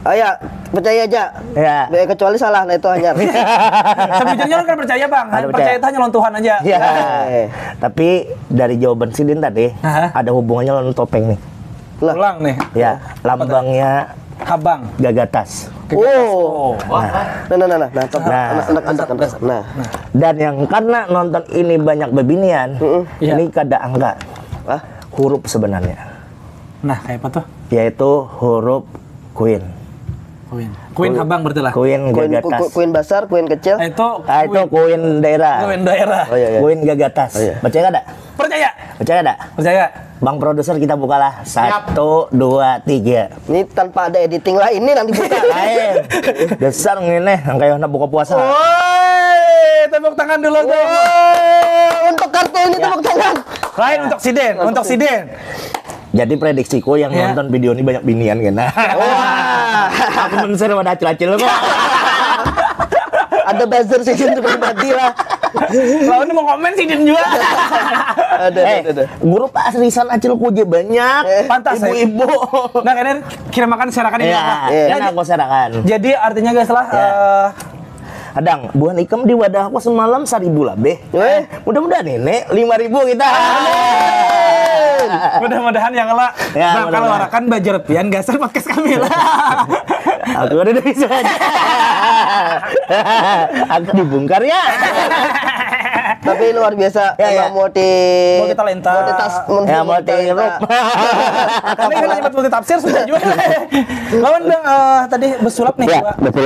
A: Oh ya, percaya aja.
C: Ya.
A: Kecuali salah, nah itu hanya.
B: Sebujurnya Ulun kan percaya Bang.
C: Ada
B: Percaya itu hanya lawan Tuhan aja.
C: Ya. Tapi dari jawaban Sidin tadi ada hubungannya lawan topeng nih.
B: Ulang nih.
C: Ya, lambangnya
B: Habang.
C: Gagatas.
A: Oh.
B: Nah.
A: Nah.
C: Dan yang karena nonton ini banyak bebinian,
B: Iya.
C: ini kada angka. Huruf sebenarnya.
B: Nah, kayak apa tuh?
C: Yaitu huruf Queen.
B: Queen Habang berarti lah.
C: Queen Gagatas.
A: Queen besar, Queen kecil.
B: Itu
C: Itu Queen daerah.
B: Queen daerah.
A: Oh iya.
C: Queen Gagatas. Percaya kada?
B: Percaya.
C: Percaya kada?
B: Percaya.
C: Bang produser kita bukalah. 1, 2, 3.
A: Ini tanpa ada editing lah, ini nanti buka.
C: Lain. Dasar ngene, kayak nak buka puasa.
B: Woi, tepuk tangan dulu dong.
A: Untuk kartu ini tepuk tangan.
B: Lain untuk Siden, untuk Siden.
C: Jadi prediksiku yang nonton video ini banyak binian kan.
A: Wah.
C: Aku men-share pada acil-acil kok.
A: Ada buzzer sih untuk pribadi lah.
B: Lawan mau komen Siden juga.
A: Ada.
C: Guru Pak Serisan acil kuje banyak.
B: Pantas ya.
C: Ibu-ibu.
B: Nah, kalian kira makan serakan ini.
C: Iya, kan aku serakan.
B: Jadi artinya guys lah
C: Adang, buah ikam di wadah aku semalam 1.000 lah, Beh. Mudah-mudahan nenek 5.000 kita.
B: mudah-mudahan yang lah
C: Ya,
B: bakal
C: mudah-mudahan.
B: warakan bajar pian gasar podcast kami lah.
C: Aku ada dari sana. Aku dibongkar ya.
A: Tapi luar biasa.
C: Ya.
A: Multi
B: talenta.
C: Ya, multi huruf.
B: Tapi kan nyebut multi tafsir sudah juga. Lawan dong tadi besulap nih
C: Ya,
B: Pak.
C: betul.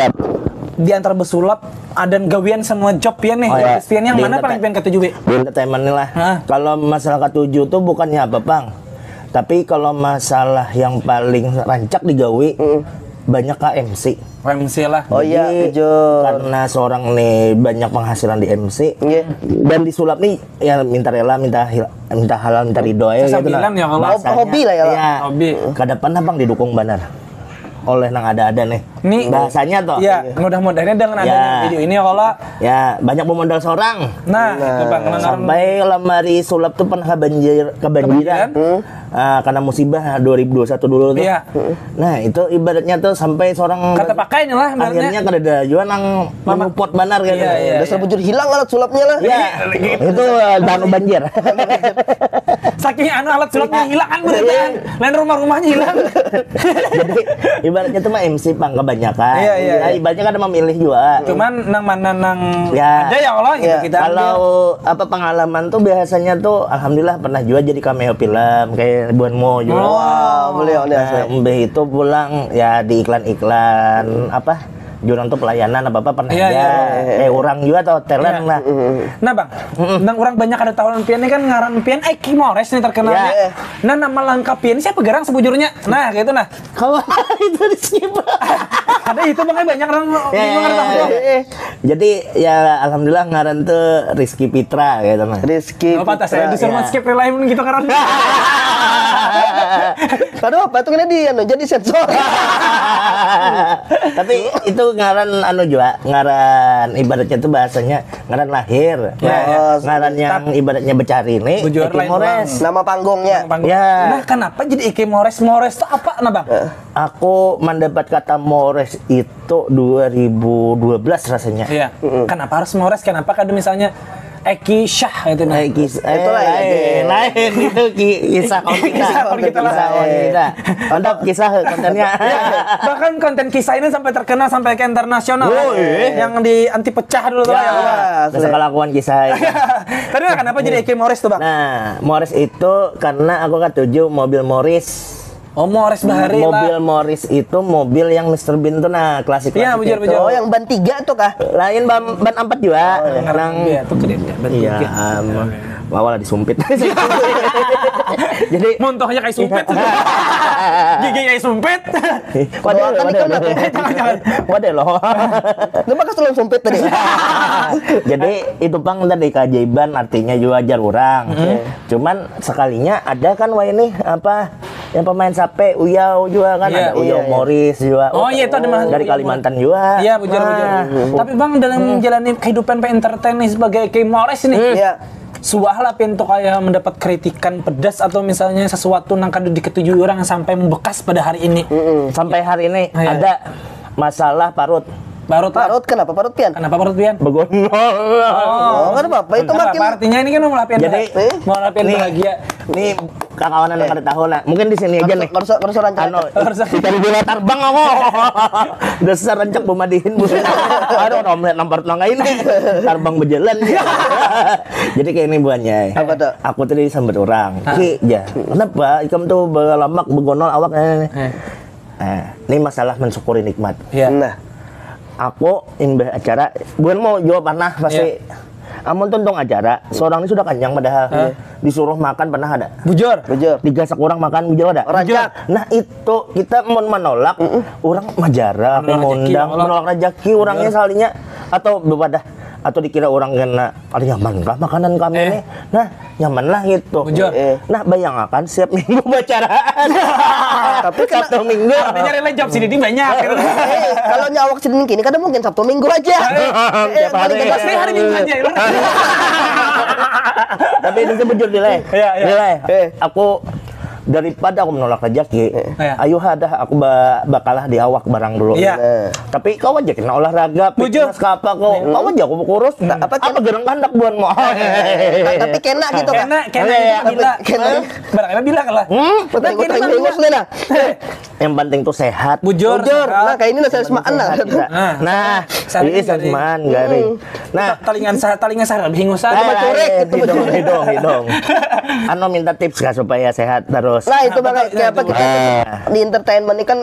B: Di antara besulap ada gawian semua job pian nih.
C: Oh, ya.
B: Pian yang
C: Di
B: mana paling pian ketujuh, Bi?
C: Di entertainment nih lah.
B: Hah?
C: Kalau masalah ketujuh tuh bukannya apa, Bang. Tapi kalau masalah yang paling rancak digawi banyak MC.
B: MC lah.
A: Oh iya,
C: Jadi,
A: jujur.
C: karena seorang nih banyak penghasilan di MC.
A: Iya.
C: Dan disulap nih ya minta rela, minta halal, minta ridho ya gitu
B: Sesambilan ya kalau
C: Bahasanya,
A: hobi lah ya, lah.
C: Iya.
B: Hobi.
C: Kadapan Bang didukung benar oleh nang ada-ada nih.
B: Nih
C: Bahasanya toh.
B: Iya, mudah-mudahan dengan adanya video ini kalau
C: Ya, banyak pemodal seorang.
B: itu Bang
C: Sampai lemari sulap tuh pernah kebanjiran. Karena musibah 2021 dulu tuh.
B: Iya.
C: Nah, itu ibaratnya tuh sampai seorang
B: kata pakai nih lah
C: akhirnya kan ada jual nang menupot banar kan.
B: Iya.
A: Dasar bujur hilang alat sulapnya lah.
C: Ya, itu danu banjir.
B: saking alat sulapnya hilang kan beneran. Lain rumah-rumahnya hilang.
C: Jadi ibaratnya tuh mah MC Bang kebanyakan.
B: Iya.
C: Ya, ibaratnya kan ada memilih juga.
B: Cuman nang mana nang
C: Ya.
B: ada ya Allah gitu
A: Ya.
B: kita
C: Kalau apa pengalaman tuh biasanya tuh alhamdulillah pernah juga jadi cameo film kayak Buan Mo juga.
A: Wow, beliau nih asli.
C: Mbah itu pulang ya di iklan-iklan apa jurang tuh pelayanan apa pernah
B: Iya,
C: ya.
B: iya.
C: Orang juga atau talent lah.
B: Nah Bang, nang orang banyak ada tawaran pian ini kan ngaran pian Eki Mores nih terkenal.
C: Ya.
B: Nah nama lengkap pian ini siapa gerang sebujurnya? Nah gitu nah.
C: Kalau itu di skip.
B: Ada itu makanya banyak orang
C: Ya,
B: bingung ngerti tahu.
C: Jadi ya alhamdulillah ngaran tuh Rizky Pitra gitu mah.
A: Rizky.
B: Oh pantas saya disuruh
C: ya.
B: skip lain gitu karena.
A: Aduh, apa itu kena dia jadi sensor.
C: Tapi itu ngaran anu juga, ngaran ibaratnya tuh bahasanya ngaran lahir. Ngaran yang ibaratnya becari nih.
B: Bujur
C: Eki
B: lain
C: Mores.
A: Nama panggungnya.
C: Ya.
B: Nah kenapa jadi Eki Mores? Mores itu apa nah Bang?
C: Aku mendapat kata Mores itu 2012 rasanya.
B: Iya. Kenapa harus Mores? Kenapa kada misalnya Eki Syah itu nah.
A: Itulah ya,
C: lain itu kisah konten kita.
B: Kisah konten kita lah.
C: kita. Mantap kisah kontennya.
B: Bahkan konten kisah ini sampai terkenal sampai ke internasional.
C: Oh,
B: yang di anti pecah dulu tuh ya.
C: Bisa kelakuan kisah.
B: Tadi kenapa jadi Eki Mores tuh Bang?
C: Nah, Morris itu karena aku ketujuh mobil Morris.
B: Oh Mores Bahari
C: Mobil
B: lah.
C: Morris itu mobil yang Mr. Bean tuh nah klasik.
B: Iya, bujur.
A: Oh, yang ban 3 tuh kah?
C: Lain ban 4 juga. Nang
B: Iya tuh keren ya.
C: iya, awalnya disumpit. Jadi
B: Montohnya kayak sumpit. Gigi kayak sumpit.
C: Waduh loh.
A: Lu bakal selalu sumpit tadi.
C: Jadi itu Bang tadi keajaiban artinya juga ajar orang. Cuman sekalinya ada kan wah ini apa yang pemain Sape, Uyau juga kan,
B: Iya.
C: ada Uyau Morris juga.
B: Oh iya, itu ada Mas
C: dari
B: Uyau
C: Kalimantan juga.
B: Iya, bujur. Tapi Bang, dalam menjalani kehidupan entertain nih sebagai Kim Morris nih.
A: Iya.
B: Suahlah pintu kayak mendapat kritikan pedas atau misalnya sesuatu nang kadu diketujui orang sampai membekas pada hari ini.
C: Sampai hari ini
B: Iya.
C: ada masalah parut.
A: Parut kenapa parut pian?
B: Kenapa parut pian?
C: Begonol.
A: Oh, kan apa? Itu
B: Kenapa?
A: makin
B: Artinya ini kan mau lapian
C: Jadi,
B: mau lapian
C: nih,
B: bahagia.
C: Nih kawan yang kada tahu lah. Mungkin di sini aja nih.
A: harus rancang.
C: Anu, kita bila terbang aku. Dasar rancak pemadihin bu. Aduh, omelet nampar nang ini. Terbang berjalan. Jadi kayak ini buahnya.
A: Apa tuh?
C: Aku tadi sambat orang. Ki, ya. Kenapa ikam tuh berlamak begonol awak ini? Ini masalah mensyukuri nikmat.
B: Iya.
A: Nah,
C: Aku imbah acara, bukan mau jawab panah pasti. Amun tonton acara, seorang ini sudah kenyang padahal disuruh makan pernah ada.
B: Bujur.
A: 3
C: orang makan bujur ada.
A: Rancak.
C: Nah itu kita mau menolak orang majara,
B: Menolak
C: mau
B: rezeki,
C: undang,
B: menolak.
C: menolak rezeki orangnya salinya atau bewadah atau dikira orang kena ada nyaman kah makanan kami ini, nah nyaman lah gitu.
B: Bujur.
C: Nah bayangkan setiap minggu bacaraan.
A: Tapi kena-
C: Sabtu minggu.
B: Artinya rela job sini banyak.
A: kalau nyawak Senin kini kadang mungkin Sabtu Minggu aja.
C: Tiap hari.
B: Pasti hari Minggu aja.
C: Tapi itu bujur nilai.
B: Iya, iya.
C: Nilai. Aku daripada aku menolak rezeki,
B: Iya.
C: ayo hadah aku bakalah di awak barang dulu.
B: Iya.
C: Tapi kau aja kena olahraga,
B: Bujur.
C: fitness ke apa kau aja aku kurus. Apa gerang kandak buan mau.
A: Tapi kena gitu kan.
B: Kena
C: Iya,
B: bila.
A: kena.
B: Barangnya bila kalah.
A: Betul
B: Kena
A: betul
B: bila.
A: sudah lah.
C: Yang penting tuh sehat.
B: Bujur.
A: Jujur, nah kayak ini nasi semaan lah.
C: Nah,
B: Saring
C: ini
B: garing.
C: semaan garing. Nah,
B: Talingan sarap hingusan.
A: curek, itu
C: hidung. Ano minta tips kah supaya sehat terus.
A: Nah itu bakal kayak apa kita di entertainment ini kan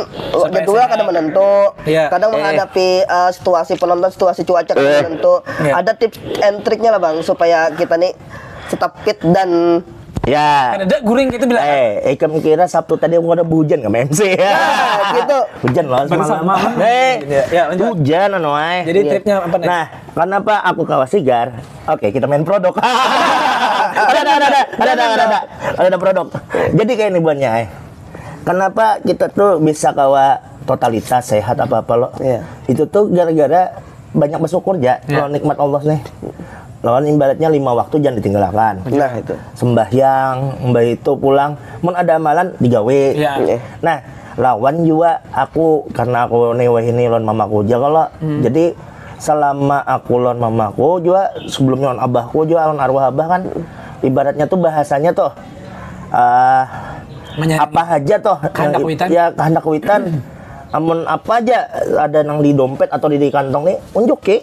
A: jadwal
B: sehat.
A: kadang menentu,
B: Iya.
A: kadang menghadapi situasi penonton, situasi cuaca kadang menentu.
B: Iya.
A: Ada tips and triknya lah bang supaya kita nih tetap fit dan
C: Ya.
B: Kan ada guring gitu bilang.
C: Ikam kira Sabtu tadi aku ada hujan ke MC ya.
A: gitu.
C: Hujan loh
B: Sama.
C: semalam.
B: Ya, lanjut.
C: Hujan anu ay.
B: Jadi tripnya apa nih?
C: Nah, kenapa aku kawas sigar? Oke, kita main produk. Ada produk. Jadi kayak ini buahnya ay. Kenapa kita tuh bisa kawa totalitas sehat apa-apa lo?
A: Iya.
C: Itu tuh gara-gara banyak bersyukur ya. Kalau nikmat Allah nih. Lawan ibaratnya 5 waktu jangan ditinggalkan.
A: Nah itu.
C: Sembahyang, mbak itu pulang, mun ada amalan digawe.
B: Iya.
C: Nah, lawan juga aku karena aku neweh ini lawan mamaku aja kalau jadi selama aku lawan mamaku juga sebelumnya lawan abahku juga lawan arwah abah kan ibaratnya tuh bahasanya tuh
B: Menyaring.
C: apa aja tuh
B: Kehendak witan.
C: ya kehendak witan amun apa aja ada nang di dompet atau di kantong nih unjuk ki.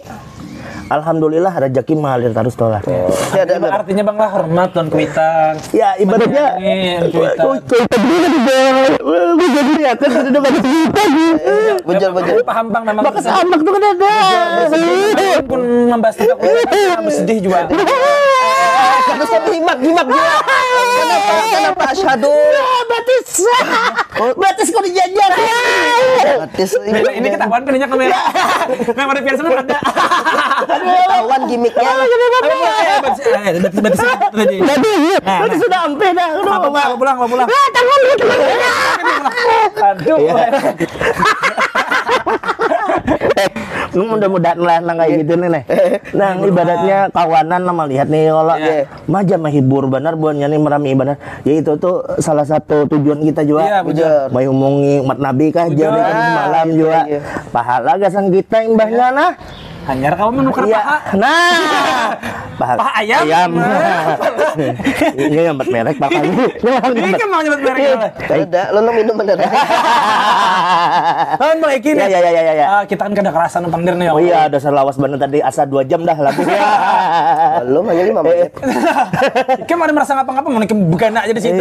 C: Alhamdulillah rezeki mengalir terus toh lah.
A: Ya, ada.
B: Artinya bang lah hormat dan kuitan.
C: Ya ibaratnya
B: Menyayangi kuitan.
A: Bujur.
B: Paham bang memang.
C: Bakas amak tuh kan ada.
B: Pun membahas tentang kuitan sedih juga.
A: Terus saya nyimak juga. Kenapa asyhadu?
C: Batis kok dijajar.
A: Batis
B: Ini ketahuan penanya kamera. Memang ada biasa ada.
A: ketahuan gimmicknya.
C: Batis sudah sampai dah.
B: Mau pulang. Aduh.
C: Mudah-mudahan lah nang kayak gitu nih. Nah, ibaratnya kawanan nama lihat nih kalau maja menghibur benar buannya nih merami benar. Ya itu tuh salah satu tujuan kita juga.
B: Iya, bujur.
C: Mau ngomongi umat Nabi kah jadi kan malam juga.
A: Iya.
C: Pahala gasan kita imbahnya nah.
B: Hanyar kamu menukar
C: Iya.
B: paha.
C: Nah.
B: Paha ayam.
C: Ini nyambat merek pakai.
B: Ini kan mau nyebut merek apa?
A: Ada, lo nang minum bener.
B: Kan bang Eki nih.
C: Ya.
B: Kita kan kada kerasan pandir nih.
C: Oh iya, dasar lawas bener tadi asa 2 jam dah lagunya.
A: Belum hanya 5 menit.
B: Kan ada merasa ngapa-ngapa mau bukan aja di situ.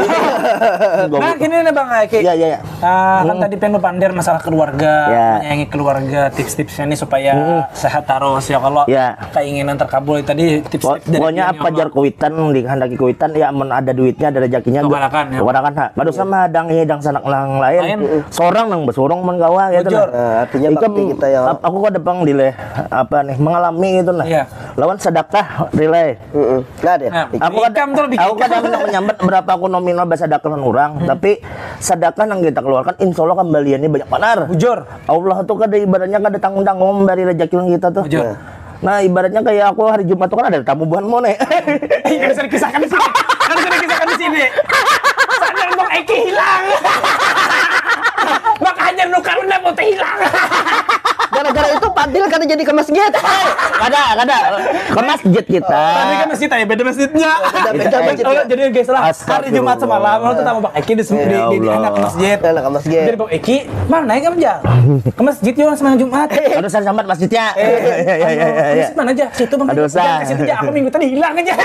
B: Nah, gini nih bang Eki.
C: Iya.
B: Kan tadi pengen pandir masalah keluarga,
C: Ya.
B: menyayangi keluarga, tips-tipsnya nih supaya sehat terus ya kalau
C: Ya.
B: keinginan terkabul tadi tips-tips dari
C: Pokoknya
B: dia nih,
C: apa
B: Allah.
C: jar kuitan dikehendaki kuitan ya amun ada duitnya ada rezekinya
B: Tukarakan, ya.
C: tukarakan ha baru sama hadang hidang sanak lang lain sorang nang besurong men gawa gitu
B: Bujur.
C: nah.
A: Artinya
C: Ikam,
A: bakti kita ya.
C: aku kok depang dileh apa nih mengalami gitu nah
B: Iya.
C: lawan sedekah relay.
A: Nggak ada.
B: Nah,
C: Aku
B: Ikam
C: kadang menyambat berapa aku nominal bersedekah orang, tapi sedekah yang kita keluarkan insya Allah kembaliannya banyak benar.
B: Bujur.
C: Allah tuh kan ibaratnya kan ada tanggung-tanggung dari rezeki yang kita tuh.
B: Bujur.
C: Nah ibaratnya kayak aku hari Jumat tuh kan ada tamu buan mone.
B: Nggak bisa dikisahkan di sini. Nggak bisa dikisahkan di sini. Sadar Bang Eki hilang. Makanya nu karena putih hilang.
A: Gara-gara itu Fadil kan jadi ke masjid.
C: Kada ke masjid kita.
B: Tadi kan masjid ya, beda masjidnya.
A: Beda masjid.
B: Oh, jadi guys lah, hari Jumat semalam lo tuh sama Bang Eki di anak masjid.
A: Anak masjid.
B: Jadi Bang Eki, mana ya kamu aja? Ke masjid yuk sama Jumat.
C: Aduh saya sambat masjidnya.
B: Masjid mana aja? Situ Bang.
C: Aduh, Sa.
B: Ke situ aja, aku minggu tadi hilang aja.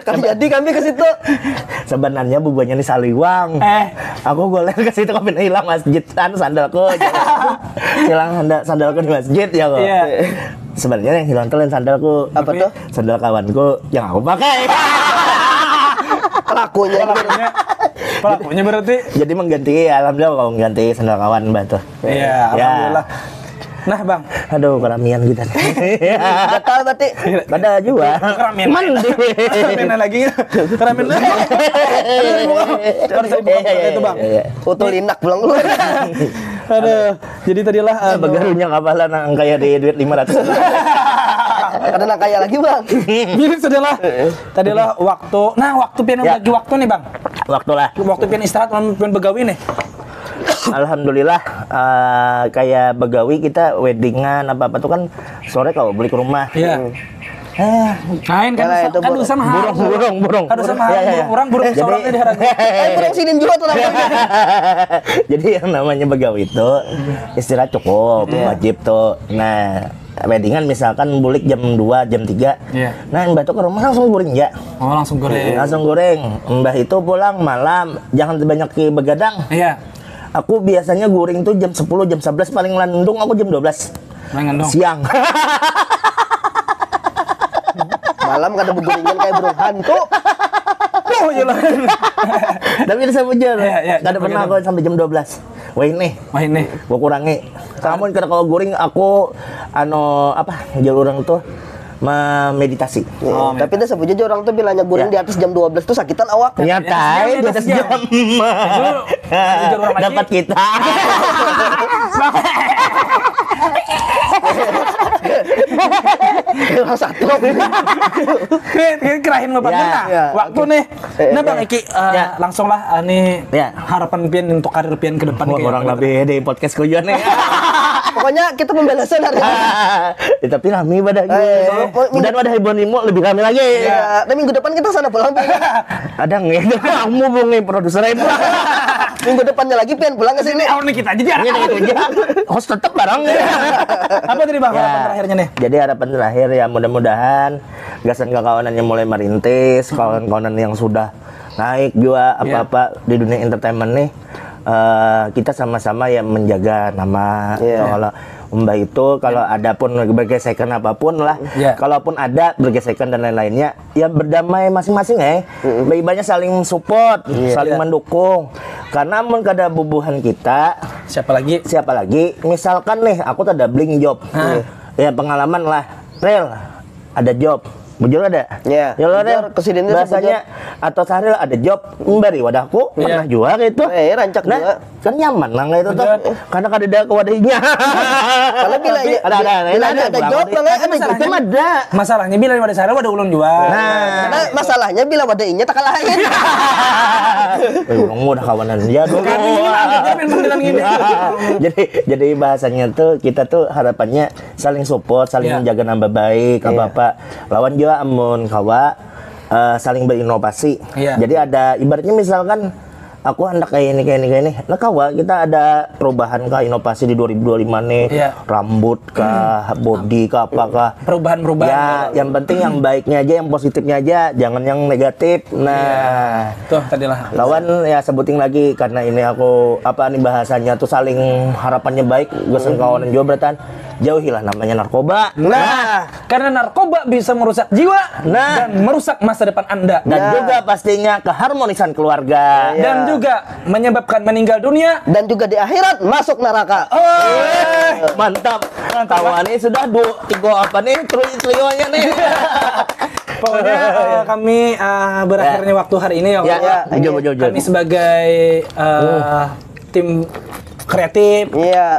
A: Kan jadi kami ke situ.
C: Sebenarnya bubunya nih Saliwang. Aku boleh ke situ kami hilang masjid kan sandalku. Hilang sandalku di masjid ya kok.
B: Iya.
C: Sebenarnya yang hilang tuh sandalku.
A: Apa tuh?
C: Sandal kawanku yang aku pakai.
B: Pelakunya berarti.
C: Jadi mengganti alhamdulillah kalau mengganti sandal kawan batu.
B: Iya, alhamdulillah. Nah, Bang.
C: Aduh, keramian kita.
A: Gatal berarti.
C: Ada juga.
B: Keramian.
C: Mandi.
B: Keramian lagi. Keramian lagi. Harus dibuka itu, Bang.
A: Foto linak pulang dulu.
B: Aduh, jadi tadilah
C: Bagarunya kapalan yang kayak di duit 500.
A: Karena nak kaya lagi bang.
B: Mirip tadilah waktu. Nah, waktu pian
C: Ya.
B: bagi waktu nih, Bang.
C: Waktu lah.
B: Waktu pian istirahat pian begawi nih.
C: Alhamdulillah kayak begawi kita weddingan apa tuh kan sore kau beli ke rumah.
B: Iya. Kain kan
A: Karena itu
B: kan dosa mahal.
C: burung.
B: Kan dosa mahal.
C: Ya, ya, ya.
B: Burung
C: Jadi-
B: seorangnya dihargai.
A: Burung sinin juga tuh namanya.
C: Jadi yang namanya begawi itu istirahat cukup wajib tuh. Nah, weddingan misalkan bulik jam 2, jam 3.
B: Iya.
C: Nah, Mbak tuh ke rumah langsung goreng ya.
B: Oh, langsung goreng.
C: Langsung goreng. Mbah itu pulang malam, jangan banyak begadang.
B: Iya.
C: Aku biasanya goreng tuh jam 10, jam 11 paling landung aku jam 12.
B: Main dong.
C: Siang.
A: Malam kada beguringan kayak burung hantu.
B: Oh, iya lah.
C: Tapi saya bujur.
B: Iya,
C: Kada pernah aku sampai jam 12. Wah ini,
B: Wah ini.
C: gua kurangi. Kamu kalau goreng aku jalur orang tuh meditasi.
A: Tapi itu sebujurnya orang tuh bilangnya guring di atas jam 12 tuh sakitan awak.
C: Ternyata
B: Ya,
C: di atas
B: jam.
C: jam.
B: jalur orang lagi.
C: Dapat kita.
A: Orang satu.
B: Kerahin Bapak
C: Ya,
B: Nah,
A: ya,
B: waktu nih. Nah, Bang Eki,
C: Ya.
B: langsung lah nih
C: Ya.
B: harapan pian untuk karir pian ke depan
C: Wah,
B: kayak
C: orang
B: apa?
C: lebih di podcast kuyon nih.
A: Pokoknya kita pembalasan hari ini.
C: Tapi rame badak. Dan wadah hiburan limo lebih rame lagi.
A: Ya, dan minggu depan kita sana pulang.
C: Ada nggak? Kamu bungi produser itu.
A: Minggu depannya lagi pian pulang ke sini.
B: Awal nih kita jadi
C: Ini gitu aja. Host tetap bareng.
B: Apa tadi Bang harapan terakhirnya nih?
C: Jadi harapan terakhir ya mudah-mudahan gasan kekawanan yang mulai merintis, kawan-kawanan yang sudah naik juga apa-apa di dunia entertainment nih, kita sama-sama ya menjaga nama. Kalau Mbak itu kalau ada pun bergesekan apapun lah, kalaupun ada bergesekan dan lain-lainnya, ya berdamai masing-masing ya. Baik-baiknya saling support, saling mendukung. Karena mun kada bubuhan kita,
B: Siapa lagi?
C: misalkan nih aku ada bling job, ya pengalaman lah, Rel ada job, bujur ada,
A: Iya.
C: ya lo
A: Bujur,
C: Rel,
A: kesini
C: bahasanya atau Sahril ada job, mbari wadahku, pernah jual gitu,
A: rancak
C: nah,
A: juga.
C: kan nyaman lah itu tuh, karena kada ada kewadahnya,
A: Kalau bila ada job,
C: ada,
B: Masalahnya bila ada saya ada ulun jual.
A: Karena masalahnya bila wadainya tak lain.
C: Orang udah kawanan dia dulu. Jadi bahasanya tuh kita tuh harapannya saling support, saling menjaga nama baik, apa lawan juga amun kawa saling berinovasi. Jadi ada ibaratnya misalkan aku hendak kayak ini. Nah kawa kita ada perubahan kah inovasi di 2025 nih, rambut kah, body kah, apakah
B: Perubahan-perubahan.
C: ya yang penting yang baiknya aja, yang positifnya aja, jangan yang negatif. Nah
B: Tuh tadilah.
C: lawan ya sebutin lagi karena ini aku bahasanya tuh saling harapannya baik, gesen kawanan juga beratan jauhilah namanya narkoba.
B: Nah, karena narkoba bisa merusak jiwa dan merusak masa depan Anda.
C: Dan juga pastinya keharmonisan keluarga.
B: Dan juga menyebabkan meninggal dunia.
A: Dan juga di akhirat masuk neraka.
C: Mantap. Tawannya sudah tiga apa nih trio-trionya nih.
B: Pokoknya kami berakhirnya waktu hari ini
C: Ya,
B: kami sebagai tim kreatif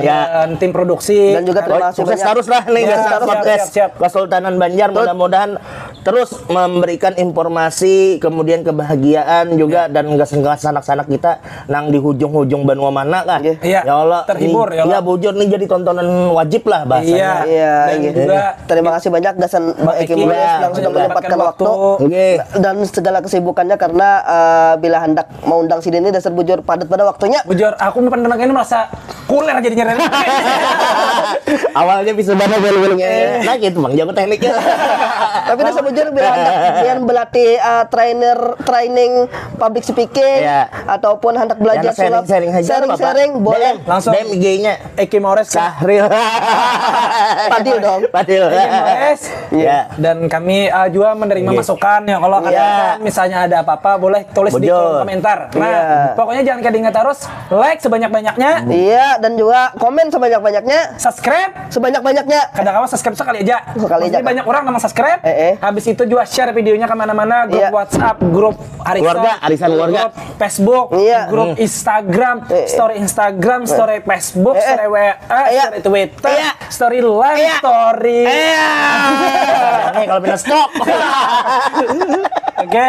B: dan tim produksi
A: dan juga terima kasih
C: sukses
A: banyak.
C: terus lah nih podcast
B: siap.
C: Kesultanan Banjar, mudah-mudahan terus memberikan informasi kemudian kebahagiaan juga dan nggak sanak-sanak kita nang di hujung-hujung benua mana kah.
B: Iya,
C: Ya Allah,
B: terhibur ya Allah.
C: Ya bujur nih jadi tontonan wajib lah bahasanya.
B: Dan juga
A: terima kasih banyak Gasan Bang Eki Mules yang sudah menyempatkan waktu dan segala kesibukannya karena bila hendak mau undang si Deni dasar bujur padat pada waktunya.
B: Bujur, aku pendengar ini merasa kuler jadinya.
C: Awalnya bisa banget belu-belunya. Nah gitu Bang, jago tekniknya.
A: Tapi dasar bujur bila hendak yang berlatih training public speaking ataupun hendak belajar sulap sharing boleh
B: langsung
C: DM IG-nya
B: Eki Mores
C: Sahril.
A: Padil dong.
C: Padil.
B: Eki Mores.
C: Ya.
B: Dan kami juga menerima masukan ya kalau kalian misalnya ada apa-apa boleh tulis di kolom komentar. Nah, pokoknya jangan ketinggalan terus like sebanyak-banyaknya.
A: Iya, dan juga komen sebanyak-banyaknya,
B: subscribe
A: sebanyak-banyaknya.
B: Kadang-kadang subscribe sekali aja.
A: Sekali aja.
B: Banyak orang memang subscribe. Habis itu juga share videonya kemana-mana, grup WhatsApp, grup arisan keluarga, grup Facebook, grup Instagram, story Instagram, story Facebook, story WA, story Twitter, story live, story.
C: Nih kalau pindah stok.
B: Oke.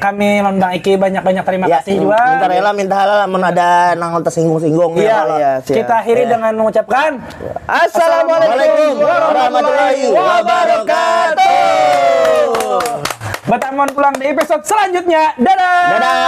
B: Kami Bang Eki banyak-banyak terima kasih juga.
C: Minta rela, minta halal, mun ada nang tersinggung-singgung
B: Iya. Kita akhiri dengan mengucapkan
A: Assalamualaikum
C: warahmatullahi wabarakatuh.
B: Batamon pulang di episode selanjutnya. Dadah.
C: Dadah.